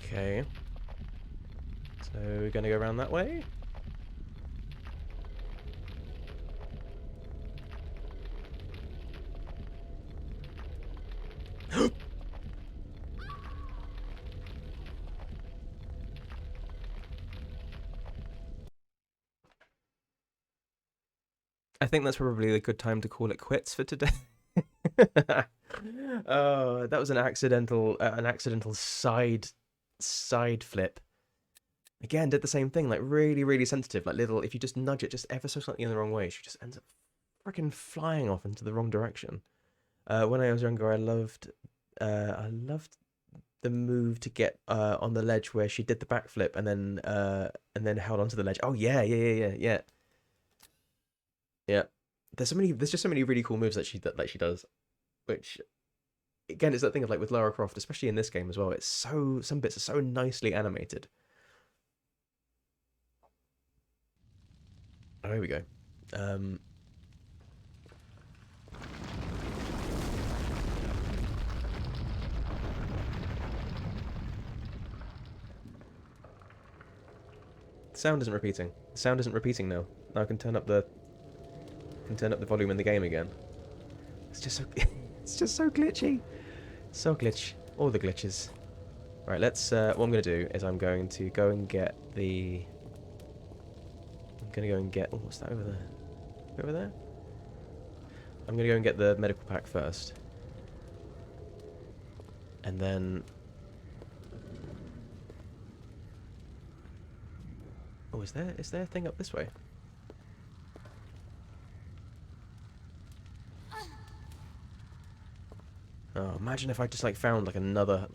Okay. So we're gonna go around that way. I think that's probably a good time to call it quits for today. Oh, that was an accidental side flip. Again, did the same thing, like really sensitive, like little. If you just nudge it just ever so slightly in the wrong way, she just ends up freaking flying off into the wrong direction. When I was younger, I loved the move to get on the ledge where she did the backflip and then held onto the ledge. Oh yeah. Yeah, there's just so many really cool moves that she does, which again is that thing of like with Lara Croft, especially in this game as well. It's some bits are so nicely animated. Oh, here we go. The sound isn't repeating. The sound isn't repeating now. Now I can turn up the volume in the game again. It's just so it's just so glitchy. So glitch. All the glitches. Right, let's what I'm gonna do is I'm going to go and get the oh, what's that over there? Over there? I'm gonna go and get the medical pack first. And then oh, is there a thing up this way? Oh, imagine if I just like found like another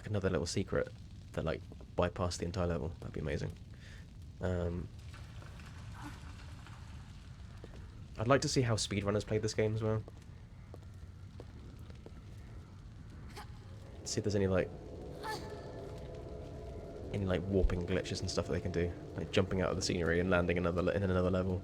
another little secret that like bypassed the entire level. That'd be amazing. I'd like to see how speedrunners played this game as well. See if there's any like warping glitches and stuff that they can do, like jumping out of the scenery and landing in another level.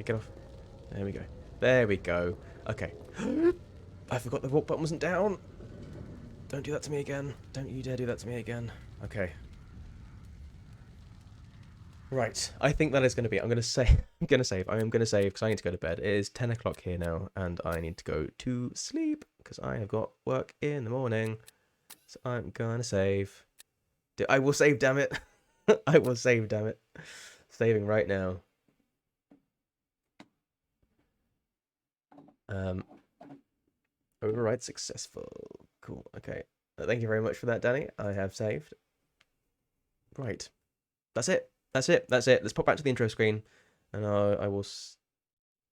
Get off. There we go. There we go. Okay. I forgot the walk button wasn't down. Don't do that to me again. Don't you dare do that to me again. Okay. Right. I think that is going to be. I'm going to save. I am going to save because I need to go to bed. It is 10 o'clock here now, and I need to go to sleep because I have got work in the morning. So I'm going to save. I will save. Damn it. I will save. Damn it. Saving right now. Override successful. Cool. Okay. Thank you very much for that, Danny. I have saved. Right. That's it. Let's pop back to the intro screen, and I will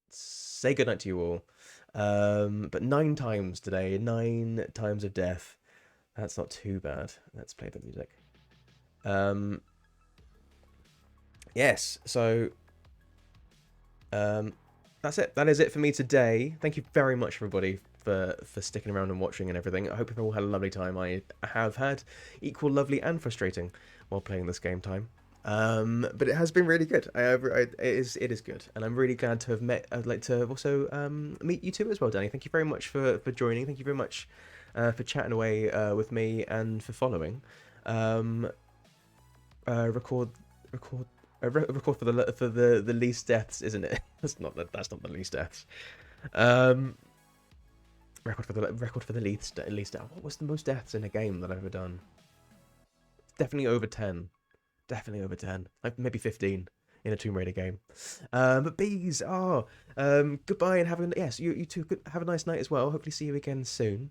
say goodnight to you all. But 9 times today, 9 times of death. That's not too bad. Let's play the music. Yes. So. That's it. That is it for me today. Thank you very much, everybody, for sticking around and watching and everything. I hope you've all had a lovely time. I have had equal lovely and frustrating while playing this game time. But it has been really good. It is good, and I'm really glad to have met. I'd like to also meet you too as well, Danny. Thank you very much for joining. Thank you very much for chatting away with me and for following. Record record for the least deaths, isn't it? That's not the least deaths. Record for the least deaths. What was the most deaths in a game that I've ever done? Definitely over 10. Definitely over 10. Like maybe 15 in a Tomb Raider game. But bees, goodbye and you two have a nice night as well. Hopefully see you again soon.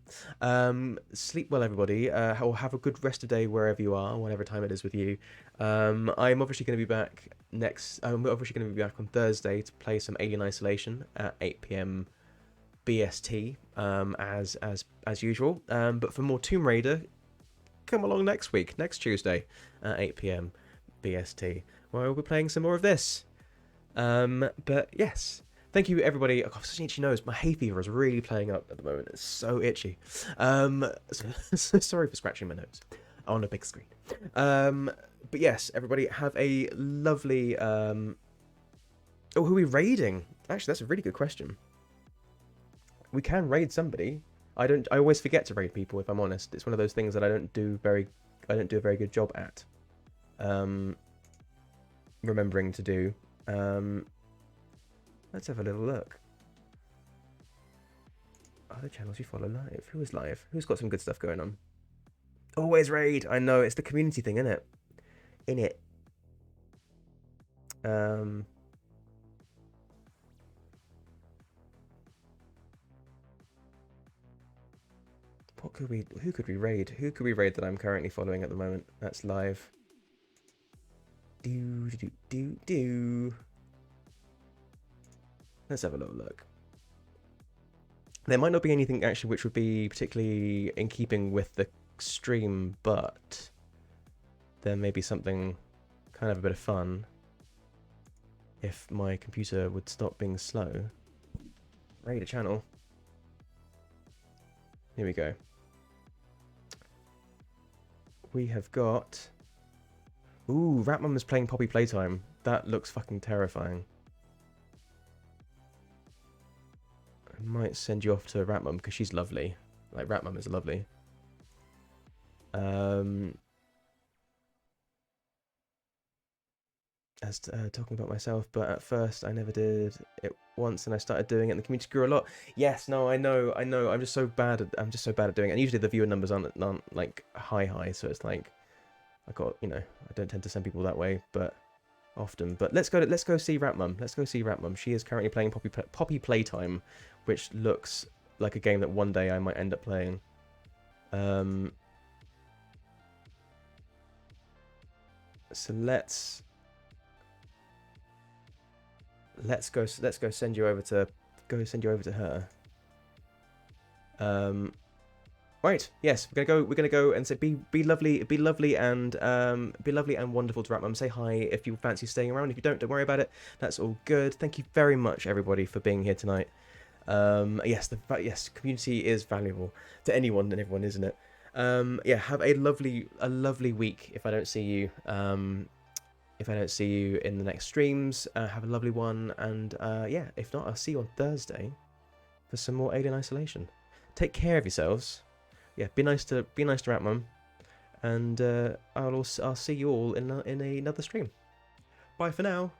Sleep well, everybody. Or have a good rest of the day wherever you are, whatever time it is with you. I'm obviously going to be back on Thursday to play some Alien Isolation at 8 p.m. BST, as usual. But for more Tomb Raider, come along next Tuesday at 8 p.m. BST, where we'll be playing some more of this. But yes, thank you everybody. Oh, such an itchy nose. My hay fever is really playing up at the moment. It's so itchy. So sorry for scratching my nose on a big screen. But yes, everybody have a lovely. Oh, who are we raiding? Actually, that's a really good question. We can raid somebody. I always forget to raid people, if I'm honest. It's one of those things that I don't do a very good job at remembering to do. Let's have a little look. Other channels you follow live. Who is live? Who's got some good stuff going on? Always raid. I know, it's the community thing, isn't it? Who could we raid? Who could we raid that I'm currently following at the moment? That's live. Let's have a little look. There might not be anything actually which would be particularly in keeping with the stream, but there may be something kind of a bit of fun if my computer would stop being slow. Raid a channel. Here we go. We have got... Ooh, Ratmum is playing Poppy Playtime. That looks fucking terrifying. I might send you off to Ratmum because she's lovely. Like, Ratmum is lovely. Talking about myself, but at first I never did it once, and I started doing it, and the community grew a lot. Yes, no, I know. I'm just so bad at doing it, and usually the viewer numbers aren't like high, so it's like I don't tend to send people that way, but often. But let's go see Ratmum. Let's go see Ratmum. She is currently playing Poppy Playtime, which looks like a game that one day I might end up playing. So let's go send you over to her. Right, yes, we're gonna go and say be lovely and wonderful to Ratmum. Say hi if you fancy staying around. If you don't worry about it. That's all good. Thank you very much, everybody, for being here tonight. Yes, community is valuable to anyone and everyone, isn't it? Yeah, have a lovely week. If I don't see you, in the next streams, have a lovely one. And yeah, if not, I'll see you on Thursday for some more Alien Isolation. Take care of yourselves. Yeah, be nice to Ratmum, and I'll see you all in another stream. Bye for now.